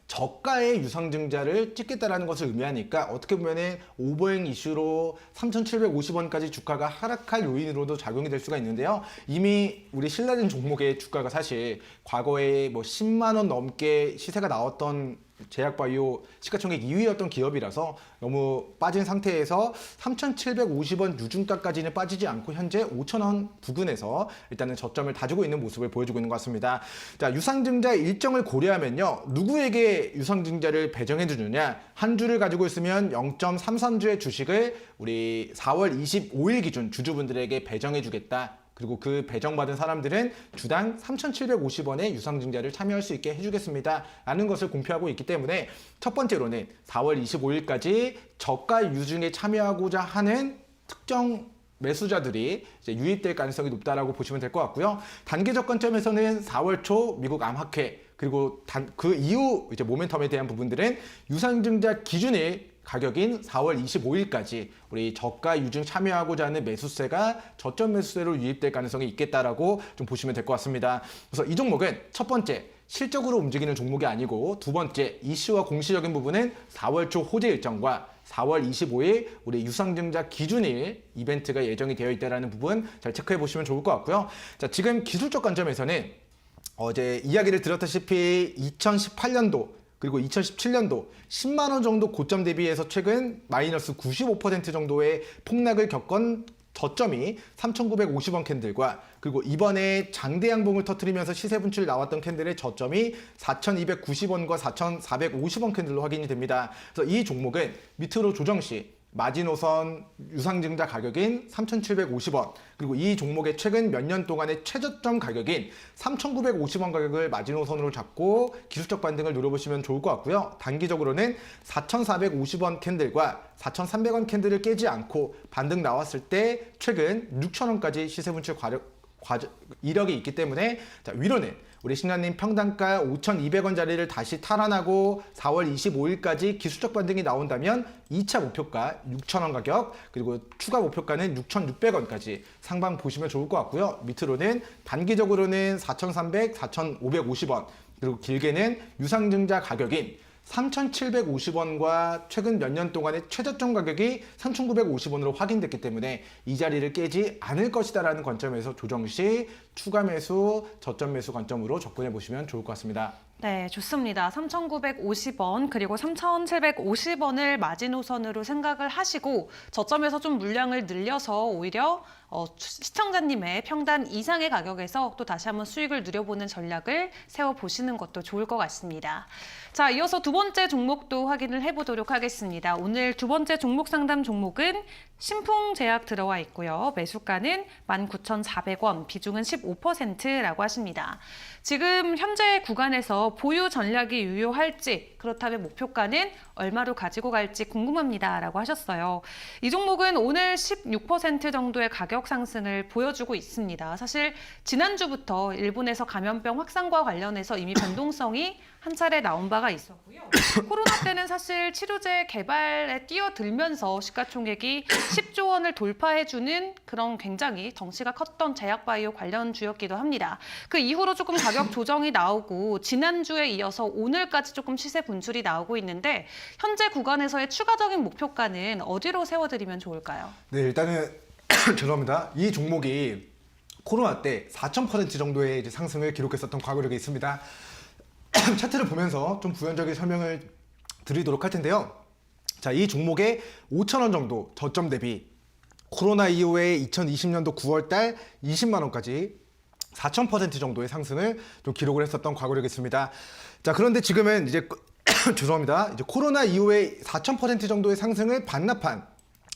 저가의 유상증자를 찍겠다라는 것을 의미하니까 어떻게 보면은 오버행 이슈로 3,750원까지 주가가 하락할 요인으로도 작용이 될 수가 있는데요. 이미 우리 신라젠 종목의 주가가 사실 과거에 뭐 10만 원 넘게 시세가 나왔던 제약바이오 시가총액 2위였던 기업이라서 너무 빠진 상태에서 3,750원 유중가까지는 빠지지 않고 현재 5,000원 부근에서 일단은 저점을 다지고 있는 모습을 보여주고 있는 것 같습니다. 자, 유상증자 일정을 고려하면요. 누구에게 유상증자를 배정해 주느냐. 한 주를 가지고 있으면 0.33주의 주식을 우리 4월 25일 기준 주주분들에게 배정해 주겠다. 그리고 그 배정받은 사람들은 주당 3,750원의 유상증자를 참여할 수 있게 해주겠습니다 라는 것을 공표하고 있기 때문에 첫 번째로는 4월 25일까지 저가 유증에 참여하고자 하는 특정 매수자들이 이제 유입될 가능성이 높다라고 보시면 될 것 같고요. 단기적 관점에서는 4월 초 미국 암학회 그리고 그 이후 이제 모멘텀에 대한 부분들은 유상증자 기준일 가격인 4월 25일까지 우리 저가 유증 참여하고자 하는 매수세가 저점 매수세로 유입될 가능성이 있겠다라고 좀 보시면 될 것 같습니다. 그래서 이 종목은 첫 번째 실적으로 움직이는 종목이 아니고 두 번째 이슈와 공시적인 부분은 4월 초 호재 일정과 4월 25일 우리 유상증자 기준일 이벤트가 예정이 되어 있다는 부분 잘 체크해 보시면 좋을 것 같고요. 자, 지금 기술적 관점에서는 어제 이야기를 드렸다시피 2018년도 그리고 2017년도 10만 원 정도 고점 대비해서 최근 마이너스 95% 정도의 폭락을 겪은 저점이 3,950원 캔들과 그리고 이번에 장대 양봉을 터뜨리면서 시세 분출 나왔던 캔들의 저점이 4,290원과 4,450원 캔들로 확인이 됩니다. 그래서 이 종목은 밑으로 조정 시 마지노선 유상증자 가격인 3,750원 그리고 이 종목의 최근 몇 년 동안의 최저점 가격인 3,950원 가격을 마지노선으로 잡고 기술적 반등을 노려보시면 좋을 것 같고요. 단기적으로는 4,450원 캔들과 4,300원 캔들을 깨지 않고 반등 나왔을 때 최근 6,000원까지 시세 분출 이력이 있기 때문에 자, 위로는 우리 신라님 평단가 5,200원 자리를 다시 탈환하고 4월 25일까지 기술적 반등이 나온다면 2차 목표가 6,000원 가격 그리고 추가 목표가는 6,600원까지 상방 보시면 좋을 것 같고요. 밑으로는 단기적으로는 4,300, 4,550원 그리고 길게는 유상증자 가격인 3,750원과 최근 몇 년 동안의 최저점 가격이 3,950원으로 확인됐기 때문에 이 자리를 깨지 않을 것이다라는 관점에서 조정 시 추가 매수, 저점 매수 관점으로 접근해 보시면 좋을 것 같습니다. 네, 좋습니다. 3,950원 그리고 3,750원을 마지노선으로 생각을 하시고 저점에서 좀 물량을 늘려서 오히려 시청자님의 평단 이상의 가격에서 또 다시 한번 수익을 누려보는 전략을 세워보시는 것도 좋을 것 같습니다. 자, 이어서 두 번째 종목도 확인을 해보도록 하겠습니다. 오늘 두 번째 종목 상담 종목은 신풍제약 들어와 있고요. 매수가는 19,400원, 비중은 15%라고 하십니다. 지금 현재 구간에서 보유 전략이 유효할지 그렇다면 목표가는 얼마로 가지고 갈지 궁금합니다 라고 하셨어요. 이 종목은 오늘 16% 정도의 가격 상승을 보여주고 있습니다. 사실 지난주부터 일본에서 감염병 확산과 관련해서 이미 변동성이 한 차례 나온 바가 있었고요. 코로나 때는 사실 치료제 개발에 뛰어들면서 시가총액이 10조 원을 돌파해주는 그런 굉장히 덩치가 컸던 제약바이오 관련 주였기도 합니다. 그 이후로 조금 가격 조정이 나오고 지난주에 이어서 오늘까지 조금 시세 분출이 나오고 있는데 현재 구간에서의 추가적인 목표가는 어디로 세워드리면 좋을까요? 네, 일단은 죄송합니다. 이 종목이 코로나 때 4,000% 정도의 이제 상승을 기록했었던 과거력이 있습니다. 차트를 보면서 좀 부연적인 설명을 드리도록 할 텐데요. 자, 이 종목의 5,000원 정도 저점 대비 코로나 이후에 2020년도 9월달 20만 원까지 4,000% 정도의 상승을 좀 기록을 했었던 과거력이 있습니다. 자, 그런데 지금은 이제 죄송합니다. 이제 코로나 이후에 4,000% 정도의 상승을 반납한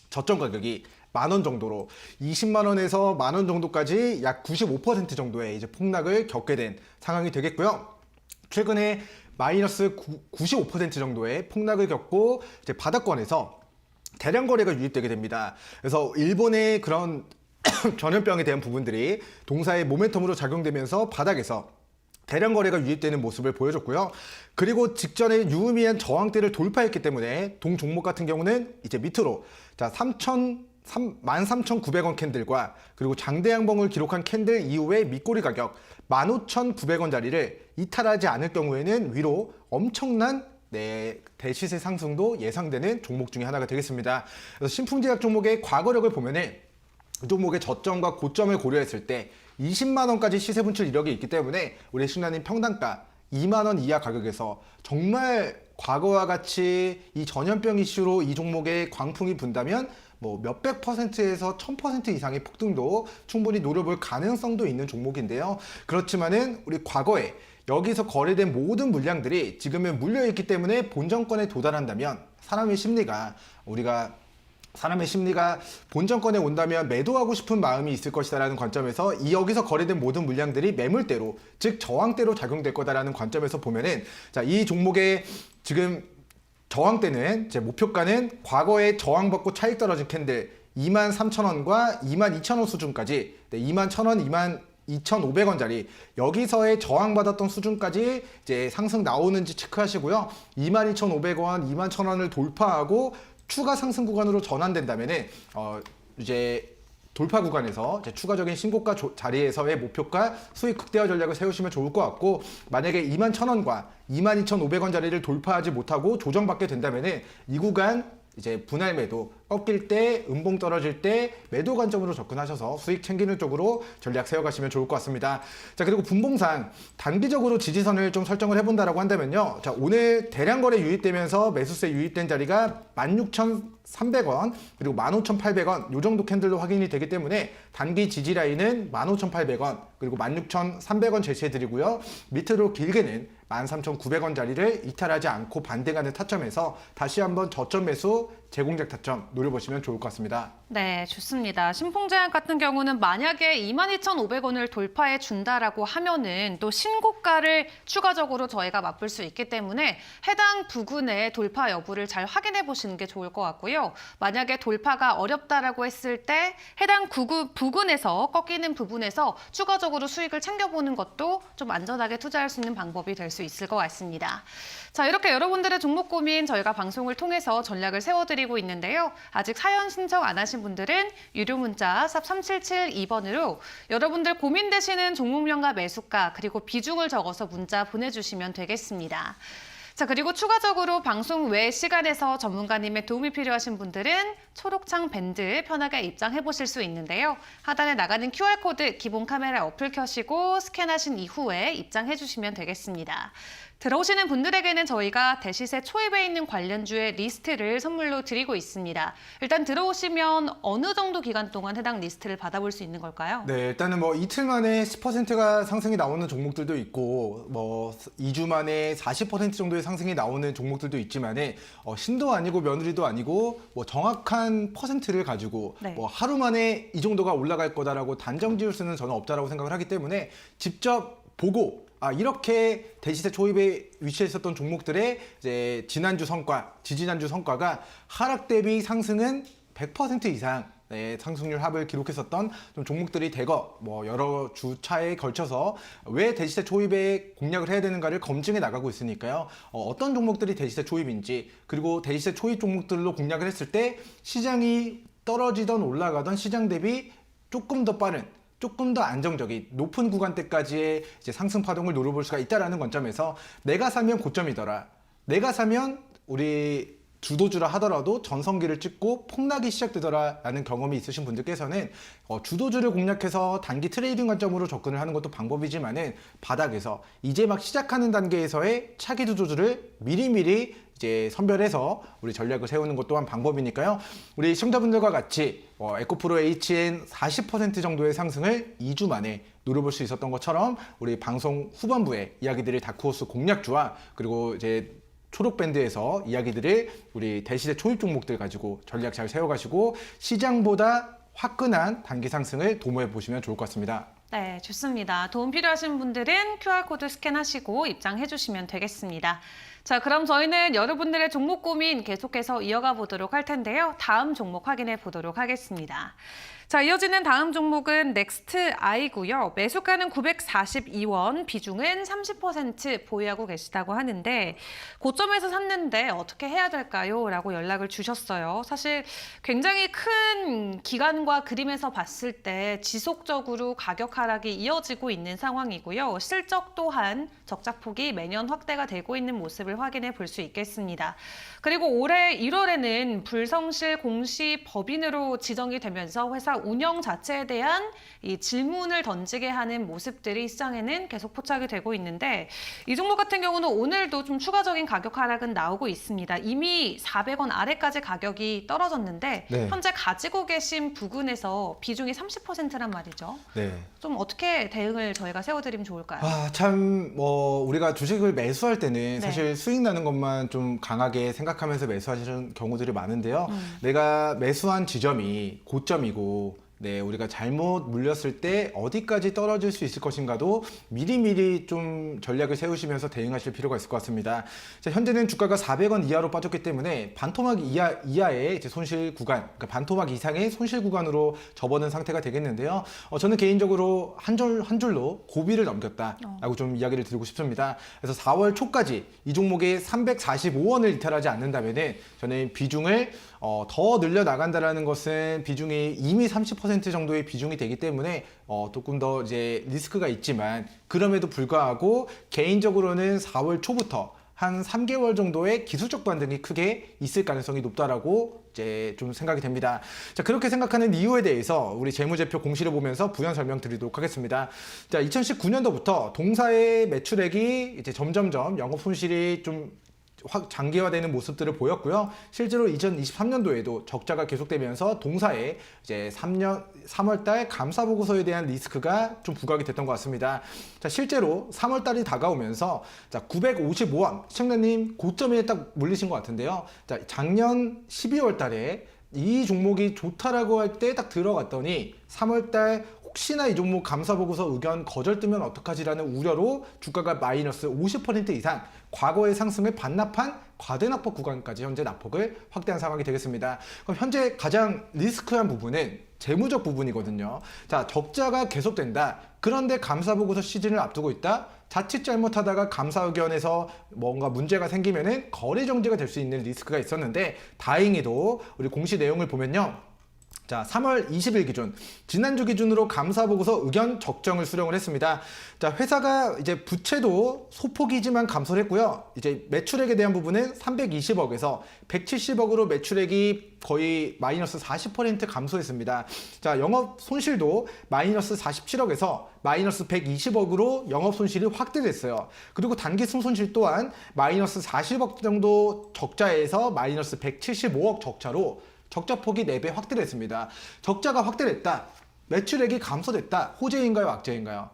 저점 가격이 10,000원 정도로 20만 원에서 10,000원 정도까지 약 95% 정도의 이제 폭락을 겪게 된 상황이 되겠고요. 최근에 마이너스 95% 정도의 폭락을 겪고 이제 바닥권에서 대량 거래가 유입되게 됩니다. 그래서 일본의 그런 전염병에 대한 부분들이 동사의 모멘텀으로 작용되면서 바닥에서 대량 거래가 유입되는 모습을 보여줬고요. 그리고 직전에 유의미한 저항대를 돌파했기 때문에 동 종목 같은 경우는 이제 밑으로 자 13,900원 캔들과 그리고 장대 양봉을 기록한 캔들 이후에 밑꼬리 가격 15,900원짜리를 이탈하지 않을 경우에는 위로 엄청난 대시세 상승도 예상되는 종목 중에 하나가 되겠습니다. 그래서 신풍제약 종목의 과거력을 보면은 이 종목의 저점과 고점을 고려했을 때 20만 원까지 시세 분출 이력이 있기 때문에 우리 신라님 평단가 2만 원 이하 가격에서 정말 과거와 같이 이 전염병 이슈로 이 종목에 광풍이 분다면 뭐 몇백 %에서 1000% 이상의 폭등도 충분히 노려볼 가능성도 있는 종목인데요. 그렇지만은 우리 과거에 여기서 거래된 모든 물량들이 지금은 물려있기 때문에 본전권에 도달한다면 사람의 심리가 본전권에 온다면 매도하고 싶은 마음이 있을 것이다라는 관점에서 이 여기서 거래된 모든 물량들이 매물대로, 즉 저항대로 작용될 거다라는 관점에서 보면은 자, 이 종목의 지금 저항대는 제 목표가는 과거에 저항받고 차익 떨어진 캔들 23,000원과 22,000원 수준까지 21,000원, 22,500원짜리 여기서의 저항받았던 수준까지 이제 상승 나오는지 체크하시고요. 22,500원, 21,000원을 돌파하고 추가 상승 구간으로 전환된다면은 이제 돌파 구간에서 이제 추가적인 신고가 자리에서의 목표가 수익 극대화 전략을 세우시면 좋을 것 같고, 만약에 21,000원과 22,500원 자리를 돌파하지 못하고 조정받게 된다면은 이 구간 이제 분할 매도, 꺾일 때, 음봉 떨어질 때 매도 관점으로 접근하셔서 수익 챙기는 쪽으로 전략 세워가시면 좋을 것 같습니다. 자, 그리고 분봉상 단기적으로 지지선을 좀 설정을 해본다라고 한다면요. 자, 오늘 대량 거래 유입되면서 매수세 유입된 자리가 16,300원 그리고 15,800원 요 정도 캔들로 확인이 되기 때문에 단기 지지 라인은 15,800원 그리고 16,300원 제시해드리고요. 밑으로 길게는 13,900원 자리를 이탈하지 않고 반등하는 타점에서 다시 한번 저점 매수 제공적 타점 노려보시면 좋을 것 같습니다. 네, 좋습니다. 신풍제약 같은 경우는 만약에 22,500원을 돌파해 준다라고 하면은 또 신고가를 추가적으로 저희가 맛볼 수 있기 때문에 해당 부근의 돌파 여부를 잘 확인해 보시는 게 좋을 것 같고요. 만약에 돌파가 어렵다라고 했을 때 해당 부근에서 꺾이는 부분에서 추가적으로 수익을 챙겨보는 것도 좀 안전하게 투자할 수 있는 방법이 될 수 있을 것 같습니다. 자, 이렇게 여러분들의 종목 고민 저희가 방송을 통해서 전략을 세워드리고 있는데요. 아직 사연 신청 안 하신 분들은 유료 문자 샵 3772번으로 여러분들 고민되시는 종목명과 매수가 그리고 비중을 적어서 문자 보내주시면 되겠습니다. 자, 그리고 추가적으로 방송 외 시간에서 전문가님의 도움이 필요하신 분들은 초록창 밴드 편하게 입장해 보실 수 있는데요. 하단에 나가는 QR코드 기본 카메라 어플 켜시고 스캔하신 이후에 입장해 주시면 되겠습니다. 들어오시는 분들에게는 저희가 대시세 초입에 있는 관련주의 리스트를 선물로 드리고 있습니다. 일단 들어오시면 어느 정도 기간 동안 해당 리스트를 받아볼 수 있는 걸까요? 네, 일단은 뭐 이틀 만에 10%가 상승이 나오는 종목들도 있고, 뭐 2주 만에 40% 정도의 상승이 나오는 종목들도 있지만은 신도 아니고 며느리도 아니고 뭐 정확한 퍼센트를 가지고 네. 뭐 하루 만에 이 정도가 올라갈 거다라고 단정 지을 수는 저는 없다라고 생각을 하기 때문에 직접 보고 이렇게 대시세 초입에 위치해 있었던 종목들의 이제 지난주 성과, 지지난주 성과가 하락 대비 상승은 100% 이상 상승률 합을 기록했었던 좀 종목들이 대거 뭐 여러 주 차에 걸쳐서 왜 대시세 초입에 공략을 해야 되는가를 검증해 나가고 있으니까요. 어떤 종목들이 대시세 초입인지, 그리고 대시세 초입 종목들로 공략을 했을 때 시장이 떨어지던 올라가던 시장 대비 조금 더 빠른, 조금 더 안정적인 높은 구간대까지의 이제 상승 파동을 노려볼 수가 있다라는 관점에서 내가 사면 고점이더라, 내가 사면 우리 주도주라 하더라도 전성기를 찍고 폭락이 시작되더라라는 경험이 있으신 분들께서는 주도주를 공략해서 단기 트레이딩 관점으로 접근을 하는 것도 방법이지만은 바닥에서 이제 막 시작하는 단계에서의 차기 주도주를 미리미리 이제 선별해서 우리 전략을 세우는 것 또한 방법이니까요. 우리 시청자분들과 같이 에코프로 HN 40% 정도의 상승을 2주 만에 노려볼 수 있었던 것처럼 우리 방송 후반부에 이야기들을 다크호스 공략주와 그리고 이제 초록밴드에서 이야기들을 우리 대시대 초입 종목들 가지고 전략 잘 세워가시고 시장보다 화끈한 단기 상승을 도모해 보시면 좋을 것 같습니다. 네, 좋습니다. 도움 필요하신 분들은 QR코드 스캔하시고 입장해 주시면 되겠습니다. 자, 그럼 저희는 여러분들의 종목 고민 계속해서 이어가 보도록 할 텐데요. 다음 종목 확인해 보도록 하겠습니다. 자, 이어지는 다음 종목은 넥스트 아이고요. 매수가는 942원, 비중은 30% 보유하고 계시다고 하는데 고점에서 샀는데 어떻게 해야 될까요? 라고 연락을 주셨어요. 사실 굉장히 큰 기간과 그림에서 봤을 때 지속적으로 가격 하락이 이어지고 있는 상황이고요. 실적 또한 적자폭이 매년 확대가 되고 있는 모습을 확인해 볼 수 있겠습니다. 그리고 올해 1월에는 불성실 공시 법인으로 지정이 되면서 회사 운영 자체에 대한 이 질문을 던지게 하는 모습들이 시장에는 계속 포착이 되고 있는데 이 종목 같은 경우는 오늘도 좀 추가적인 가격 하락은 나오고 있습니다. 이미 400원 아래까지 가격이 떨어졌는데 네. 현재 가지고 계신 부근에서 비중이 30%란 말이죠. 네. 좀 어떻게 대응을 저희가 세워드리면 좋을까요? 참, 우리가 주식을 매수할 때는 네. 사실 수익 나는 것만 좀 강하게 생각하면서 매수하시는 경우들이 많은데요. 내가 매수한 지점이 고점이고, 네, 우리가 잘못 물렸을 때 어디까지 떨어질 수 있을 것인가도 미리미리 좀 전략을 세우시면서 대응하실 필요가 있을 것 같습니다. 자, 현재는 주가가 400원 이하로 빠졌기 때문에 반토막 이하의 이제 손실 구간, 그러니까 반토막 이상의 손실 구간으로 접어든 상태가 되겠는데요. 저는 개인적으로 한 줄로 고비를 넘겼다라고 좀 이야기를 드리고 싶습니다. 그래서 4월 초까지 이 종목에 345원을 이탈하지 않는다면은 저는 비중을 더 늘려 나간다라는 것은 비중이 이미 30% 정도의 비중이 되기 때문에 조금 더 이제 리스크가 있지만 그럼에도 불구하고 개인적으로는 4월 초부터 한 3개월 정도의 기술적 반등이 크게 있을 가능성이 높다라고 이제 좀 생각이 됩니다. 자, 그렇게 생각하는 이유에 대해서 우리 재무제표 공시를 보면서 부연 설명드리도록 하겠습니다. 자, 2019년도부터 동사의 매출액이 이제 점점점 영업 손실이 좀 장기화되는 모습들을 보였고요. 실제로 2023년도에도 적자가 계속되면서 동사에 이제 3월달 감사 보고서에 대한 리스크가 좀 부각이 됐던 것 같습니다. 자, 실제로 3월달이 다가오면서 자, 955원 시청자님 고점에 딱 물리신 것 같은데요. 자, 작년 12월달에 이 종목이 좋다라고 할 때 딱 들어갔더니 3월달 혹시나 이 종목 감사보고서 의견 거절 뜨면 어떡하지라는 우려로 주가가 마이너스 50% 이상 과거의 상승을 반납한 과대납폭 구간까지 현재 낙폭을 확대한 상황이 되겠습니다. 그럼 현재 가장 리스크한 부분은 재무적 부분이거든요. 자, 적자가 계속된다. 그런데 감사보고서 시즌을 앞두고 있다. 자칫 잘못하다가 감사 의견에서 뭔가 문제가 생기면은 거래 정지가 될 수 있는 리스크가 있었는데 다행히도 우리 공시 내용을 보면요. 자, 3월 20일 기준, 지난주 기준으로 감사보고서 의견 적정을 수령을 했습니다. 자, 회사가 이제 부채도 소폭이지만 감소를 했고요. 이제 매출액에 대한 부분은 320억에서 170억으로 매출액이 거의 마이너스 40% 감소했습니다. 자, 영업 손실도 마이너스 47억에서 마이너스 120억으로 영업 손실이 확대됐어요. 그리고 단기 순손실 또한 마이너스 40억 정도 적자에서 마이너스 175억 적자로 적자폭이 4배 확대됐습니다. 적자가 확대됐다. 매출액이 감소됐다. 호재인가요? 악재인가요?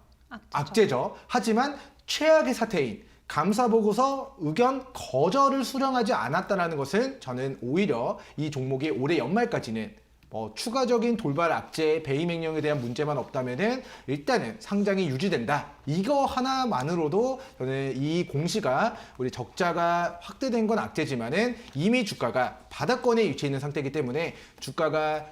악재죠. 하지만 최악의 사태인 감사보고서 의견 거절을 수령하지 않았다는 것은 저는 오히려 이 종목이 올해 연말까지는 추가적인 돌발 악재, 배임 횡령에 대한 문제만 없다면은 일단은 상장이 유지된다. 이거 하나만으로도 저는 이 공시가 우리 적자가 확대된 건 악재지만은 이미 주가가 바닥권에 위치해 있는 상태이기 때문에 주가가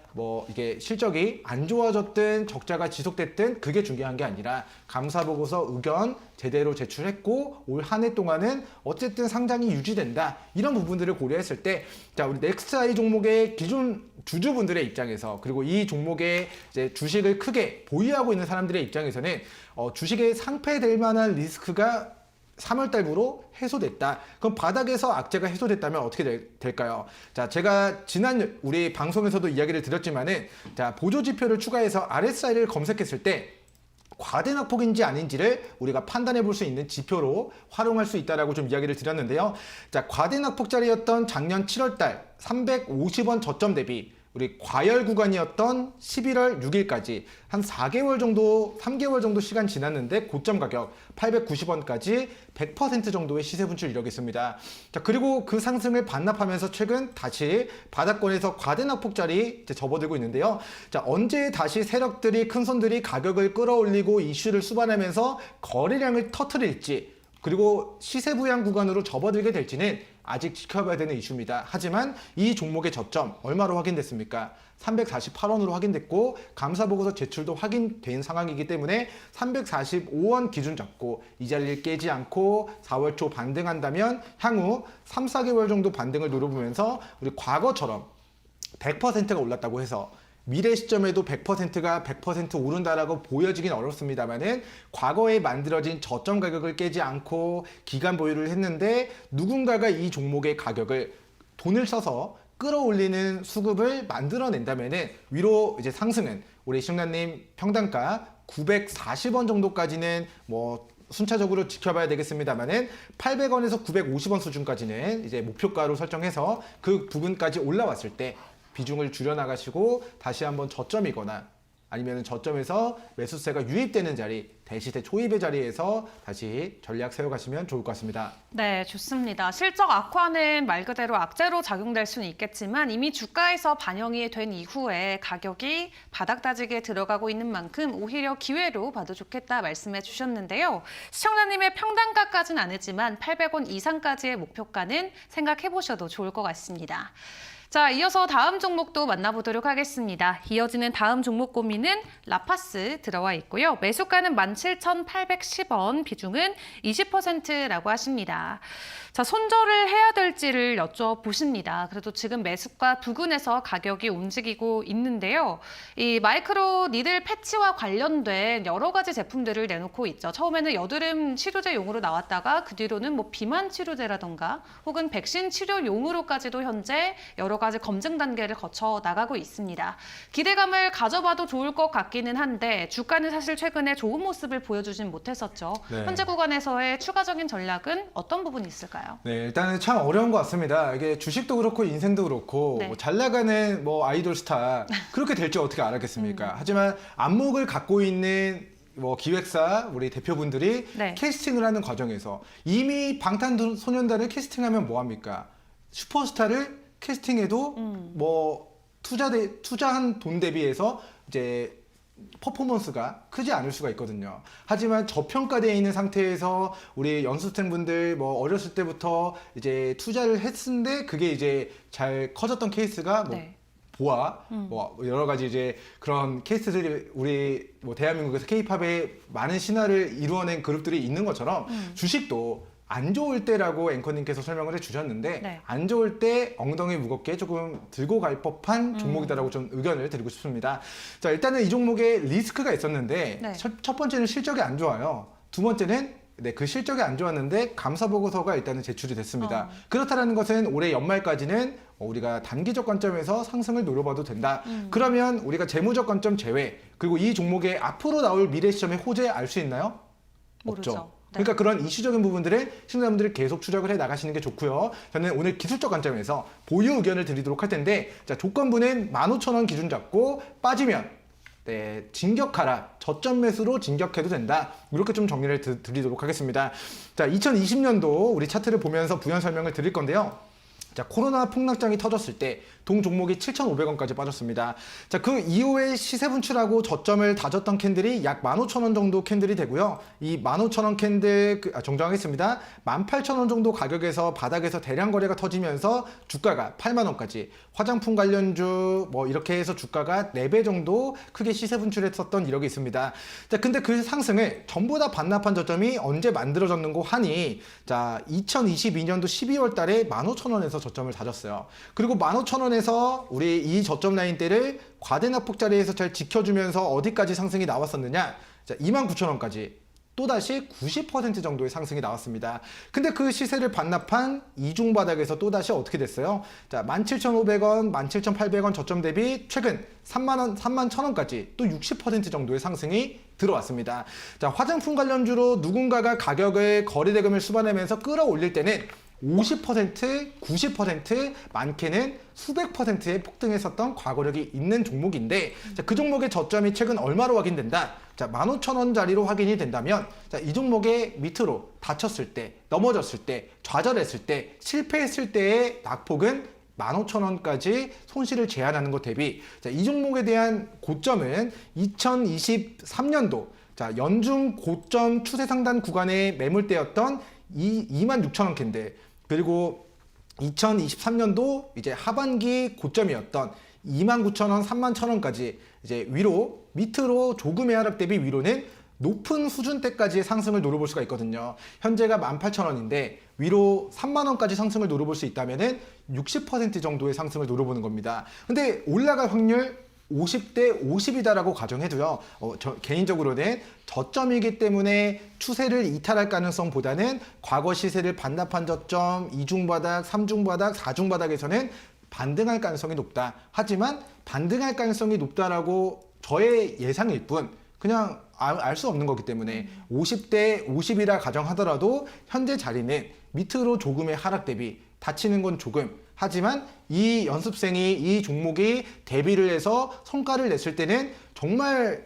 이게 실적이 안 좋아졌든 적자가 지속됐든 그게 중요한 게 아니라 감사보고서 의견 제대로 제출했고 올 한 해 동안은 어쨌든 상장이 유지된다. 이런 부분들을 고려했을 때 자, 우리 넥스트아이 종목의 기존 주주분들의 입장에서 그리고 이 종목의 이제 주식을 크게 보유하고 있는 사람들의 입장에서는 주식에 상폐될 만한 리스크가 3월 달부로 해소됐다. 그럼 바닥에서 악재가 해소됐다면 어떻게 될까요? 자, 제가 지난 우리 방송에서도 이야기를 드렸지만은 자, 보조 지표를 추가해서 RSI를 검색했을 때 과대 낙폭인지 아닌지를 우리가 판단해 볼 수 있는 지표로 활용할 수 있다라고 좀 이야기를 드렸는데요. 자, 과대 낙폭짜리였던 작년 7월 달 350원 저점 대비 우리 과열 구간이었던 11월 6일까지 한 4개월 정도, 3개월 정도 시간 지났는데 고점 가격 890원까지 100% 정도의 시세 분출 이력있습니다. 자, 그리고 그 상승을 반납하면서 최근 다시 바닥권에서 과대 낙폭짜리 이제 접어들고 있는데요. 자, 언제 다시 세력들이, 큰 손들이 가격을 끌어올리고 이슈를 수반하면서 거래량을 터뜨릴지, 그리고 시세 부양 구간으로 접어들게 될지는 아직 지켜봐야 되는 이슈입니다. 하지만 이 종목의 저점 얼마로 확인됐습니까? 348원으로 확인됐고 감사보고서 제출도 확인된 상황이기 때문에 345원 기준 잡고 이 자리를 깨지 않고 4월 초 반등한다면 향후 3, 4개월 정도 반등을 노려보면서 우리 과거처럼 100%가 올랐다고 해서 미래 시점에도 100%가 100% 오른다라고 보여지긴 어렵습니다만은 과거에 만들어진 저점 가격을 깨지 않고 기간 보유를 했는데 누군가가 이 종목의 가격을 돈을 써서 끌어올리는 수급을 만들어낸다면은 위로 이제 상승은 우리 시청자님 평단가 940원 정도까지는 뭐 순차적으로 지켜봐야 되겠습니다만은 800원에서 950원 수준까지는 이제 목표가로 설정해서 그 부분까지 올라왔을 때 비중을 줄여나가시고 다시 한번 저점이거나 아니면 저점에서 매수세가 유입되는 자리, 대시세 초입의 자리에서 다시 전략 세워가시면 좋을 것 같습니다. 네, 좋습니다. 실적 악화는 말 그대로 악재로 작용될 수는 있겠지만 이미 주가에서 반영이 된 이후에 가격이 바닥 다지기에 들어가고 있는 만큼 오히려 기회로 봐도 좋겠다 말씀해 주셨는데요. 시청자님의 평단가까지는 아니지만 800원 이상까지의 목표가는 생각해 보셔도 좋을 것 같습니다. 자, 이어서 다음 종목도 만나보도록 하겠습니다. 이어지는 다음 종목 고민은 라파스 들어와 있고요. 매수가는 17,810원, 비중은 20%라고 하십니다. 자, 손절을 해야 될지를 여쭤보십니다. 그래도 지금 매수가 부근에서 가격이 움직이고 있는데요. 이 마이크로 니들 패치와 관련된 여러 가지 제품들을 내놓고 있죠. 처음에는 여드름 치료제용으로 나왔다가 그 뒤로는 뭐 비만 치료제라던가 혹은 백신 치료용으로까지도 현재 여러 가지 검증 단계를 거쳐 나가고 있습니다. 기대감을 가져봐도 좋을 것 같기는 한데 주가는 사실 최근에 좋은 모습을 보여주진 못했었죠. 네. 현재 구간에서의 추가적인 전략은 어떤 부분이 있을까요? 네, 일단은 참 어려운 것 같습니다. 이게 주식도 그렇고 인생도 그렇고 네. 뭐 잘 나가는 뭐 아이돌 스타 그렇게 될지 어떻게 알았겠습니까? 하지만 안목을 갖고 있는 뭐 기획사 우리 대표분들이 네. 캐스팅을 하는 과정에서 이미 방탄소년단을 캐스팅하면 뭐 합니까? 슈퍼스타를 캐스팅해도 뭐 투자한 돈 대비해서 이제 퍼포먼스가 크지 않을 수가 있거든요. 하지만 저평가되어 있는 상태에서 우리 연수생분들 뭐 어렸을 때부터 이제 투자를 했는데 그게 이제 잘 커졌던 케이스가 뭐 네. 보아 뭐 여러 가지 이제 그런 케이스들이 우리 뭐 대한민국에서 K-팝의 많은 신화를 이루어낸 그룹들이 있는 것처럼 주식도 안 좋을 때라고 앵커님께서 설명을 해주셨는데 네. 안 좋을 때 엉덩이 무겁게 조금 들고 갈 법한 종목이다라고 좀 의견을 드리고 싶습니다. 자, 일단은 이 종목에 리스크가 있었는데 네. 첫 번째는 실적이 안 좋아요. 두 번째는 네, 그 실적이 안 좋았는데 감사 보고서가 일단은 제출이 됐습니다. 그렇다는 것은 올해 연말까지는 우리가 단기적 관점에서 상승을 노려봐도 된다. 그러면 우리가 재무적 관점 제외 그리고 이 종목의 앞으로 나올 미래 시점의 호재 알 수 있나요? 모르죠. 없죠. 네. 그러니까 그런 이슈적인 부분들을 시청자분들이 계속 추적을 해 나가시는 게 좋고요. 저는 오늘 기술적 관점에서 보유 의견을 드리도록 할 텐데 자, 조건부는 15,000원 기준 잡고 빠지면 네, 진격하라. 저점 매수로 진격해도 된다. 이렇게 좀 정리를 드리도록 하겠습니다. 자, 2020년도 우리 차트를 보면서 부연 설명을 드릴 건데요. 자, 코로나 폭락장이 터졌을 때 동 종목이 7,500원까지 빠졌습니다. 자, 그 이후에 시세 분출하고 저점을 다졌던 캔들이 약 15,000원 정도 캔들이 되고요. 이 15,000원 캔들 정정하겠습니다. 18,000원 정도 가격에서 바닥에서 대량 거래가 터지면서 주가가 8만원까지 화장품 관련주 뭐 이렇게 해서 주가가 4배 정도 크게 시세 분출했었던 이력이 있습니다. 자, 근데 그 상승을 전부 다 반납한 저점이 언제 만들어졌는고 하니 자, 2022년도 12월 달에 15,000원에서 저점을 다졌어요. 그리고 15,000원에서 우리 이 저점 라인대를 과대낙폭 자리에서 잘 지켜주면서 어디까지 상승이 나왔었느냐? 자, 29,000원까지 또다시 90% 정도의 상승이 나왔습니다. 근데 그 시세를 반납한 이중 바닥에서 또다시 어떻게 됐어요? 자, 17,500원, 17,800원 저점 대비 최근 3만원, 31,000원까지 또 60% 정도의 상승이 들어왔습니다. 자, 화장품 관련주로 누군가가 가격을 거래대금을 수반하면서 끌어올릴 때는 50%, 90%, 많게는 수백 %의 폭등했었던 과거력이 있는 종목인데, 자, 그 종목의 저점이 최근 얼마로 확인된다? 자, 15,000원짜리로 확인이 된다면, 자, 이 종목의 밑으로 다쳤을 때, 넘어졌을 때, 좌절했을 때, 실패했을 때의 낙폭은 15,000원까지 손실을 제한하는 것 대비, 자, 이 종목에 대한 고점은 2023년도 자, 연중 고점 추세 상단 구간의 매물대였던 26,000원 캔들, 그리고 2023년도 이제 하반기 고점이었던 29,000원, 31,000원까지 이제 위로, 밑으로 조금의 하락 대비 위로는 높은 수준대까지의 상승을 노려볼 수가 있거든요. 현재가 18,000원인데 위로 3만원까지 상승을 노려볼 수 있다면은 60% 정도의 상승을 노려보는 겁니다. 근데 올라갈 확률 50대 50이다라고 가정해도요. 저 개인적으로는 저점이기 때문에 추세를 이탈할 가능성보다는 과거 시세를 반납한 저점, 2중 바닥, 3중 바닥, 4중 바닥에서는 반등할 가능성이 높다. 하지만 반등할 가능성이 높다라고 저의 예상일 뿐 그냥 알 수 없는 거기 때문에 50대 50이라 가정하더라도 현재 자리는 밑으로 조금의 하락 대비 다치는 건 조금, 하지만 이 연습생이 이 종목이 데뷔를 해서 성과를 냈을 때는 정말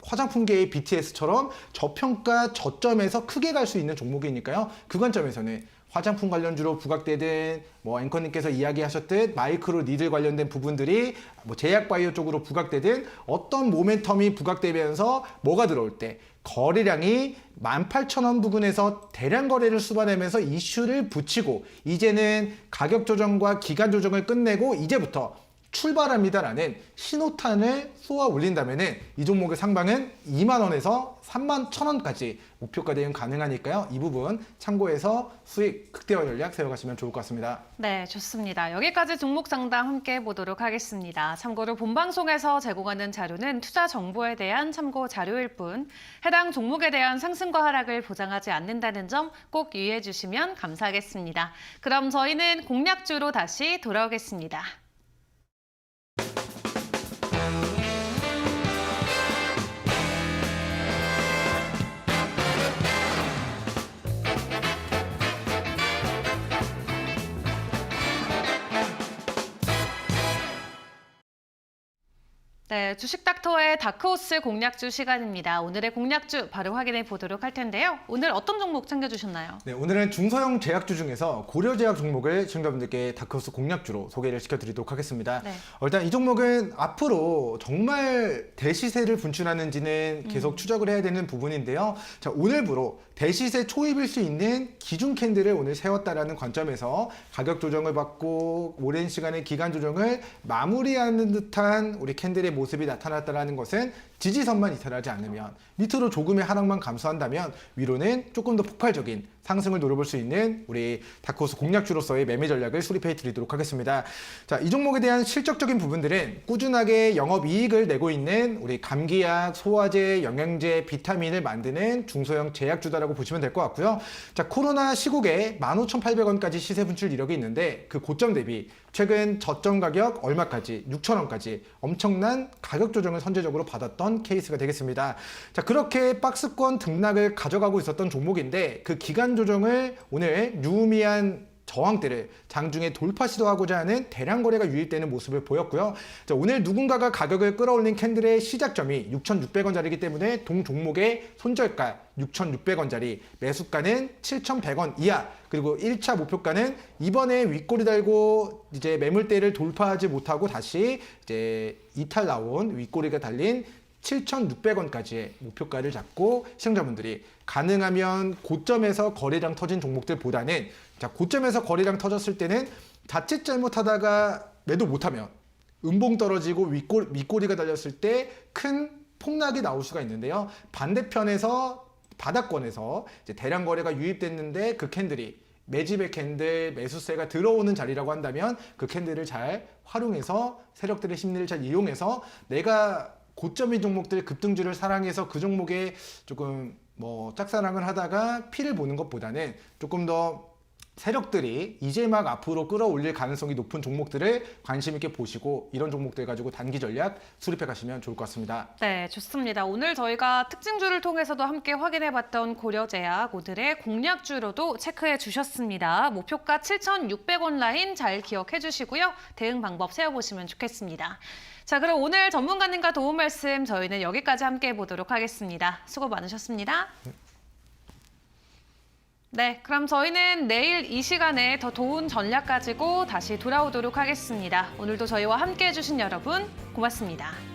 화장품계의 BTS처럼 저평가 저점에서 크게 갈 수 있는 종목이니까요. 그 관점에서는 화장품 관련주로 부각되든 뭐 앵커님께서 이야기하셨듯 마이크로 니들 관련된 부분들이 뭐 제약바이오 쪽으로 부각되든 어떤 모멘텀이 부각되면서 뭐가 들어올 때 거래량이 18,000원 부근에서 대량 거래를 수반하면서 이슈를 붙이고 이제는 가격 조정과 기간 조정을 끝내고 이제부터 출발합니다라는 신호탄을 쏘아 올린다면은 이 종목의 상방은 2만원에서 31,000원까지 목표가 대응 가능하니까요. 이 부분 참고해서 수익 극대화 전략 세워가시면 좋을 것 같습니다. 네, 좋습니다. 여기까지 종목 상담 함께 해보도록 하겠습니다. 참고로 본방송에서 제공하는 자료는 투자 정보에 대한 참고 자료일 뿐 해당 종목에 대한 상승과 하락을 보장하지 않는다는 점 꼭 유의해 주시면 감사하겠습니다. 그럼 저희는 공략주로 다시 돌아오겠습니다. 네, 주식닥터의 다크호스 공략주 시간입니다. 오늘의 공략주 바로 확인해 보도록 할 텐데요. 오늘 어떤 종목 챙겨주셨나요? 네, 오늘은 중소형 제약주 중에서 고려제약 종목을 시청자분들께 다크호스 공략주로 소개를 시켜드리도록 하겠습니다. 네. 일단 이 종목은 앞으로 정말 대시세를 분출하는지는 계속 추적을 해야 되는 부분인데요. 자, 오늘부로 대시세 초입일 수 있는 기준 캔들을 오늘 세웠다라는 관점에서 가격 조정을 받고 오랜 시간의 기간 조정을 마무리하는 듯한 우리 캔들의 모습이 나타났다는 것은 지지선만 이탈하지 않으면 밑으로 조금의 하락만 감소한다면 위로는 조금 더 폭발적인 상승을 노려볼 수 있는 우리 다크호스 공략주로서의 매매 전략을 수립해 드리도록 하겠습니다. 자, 이 종목에 대한 실적적인 부분들은 꾸준하게 영업이익을 내고 있는 우리 감기약, 소화제, 영양제, 비타민을 만드는 중소형 제약주다라고 보시면 될 것 같고요. 자, 코로나 시국에 15,800원까지 시세 분출 이력이 있는데 그 고점 대비 최근 저점 가격 얼마까지? 6,000원까지 엄청난 가격 조정을 선제적으로 받았던 케이스가 되겠습니다. 자, 그렇게 박스권 등락을 가져가고 있었던 종목인데 그 기간 조정을 오늘 유의미한 저항대를 장중에 돌파 시도하고자 하는 대량 거래가 유입되는 모습을 보였고요. 자, 오늘 누군가가 가격을 끌어올린 캔들의 시작점이 6,600원짜리이기 때문에 동 종목의 손절가 6,600원짜리, 매수가는 7,100원 이하, 그리고 1차 목표가는 이번에 윗꼬리 달고 이제 매물대를 돌파하지 못하고 다시 이제 이탈 나온 윗꼬리가 달린 7,600원까지의 목표가를 잡고 시청자분들이 가능하면 고점에서 거래량 터진 종목들보다는 자, 고점에서 거래량 터졌을 때는 자칫 잘못하다가 매도 못하면 음봉 떨어지고 윗꼬리가 달렸을 때 큰 폭락이 나올 수가 있는데요. 반대편에서 바닥권에서 이제 대량 거래가 유입됐는데 그 캔들이 매집의 캔들, 매수세가 들어오는 자리라고 한다면 그 캔들을 잘 활용해서 세력들의 심리를 잘 이용해서 내가 고점인 종목들 급등주를 사랑해서 그 종목에 조금 뭐 짝사랑을 하다가 피를 보는 것보다는 조금 더 세력들이 이제 막 앞으로 끌어올릴 가능성이 높은 종목들을 관심 있게 보시고 이런 종목들 가지고 단기 전략 수립해 가시면 좋을 것 같습니다. 네, 좋습니다. 오늘 저희가 특징주를 통해서도 함께 확인해봤던 고려제약 오늘의 공략주로도 체크해 주셨습니다. 목표가 7,600원 라인 잘 기억해 주시고요. 대응 방법 세워보시면 좋겠습니다. 자, 그럼 오늘 전문가님과 도움 말씀 저희는 여기까지 함께 해보도록 하겠습니다. 수고 많으셨습니다. 네, 그럼 저희는 내일 이 시간에 더 좋은 전략 가지고 다시 돌아오도록 하겠습니다. 오늘도 저희와 함께 해주신 여러분 고맙습니다.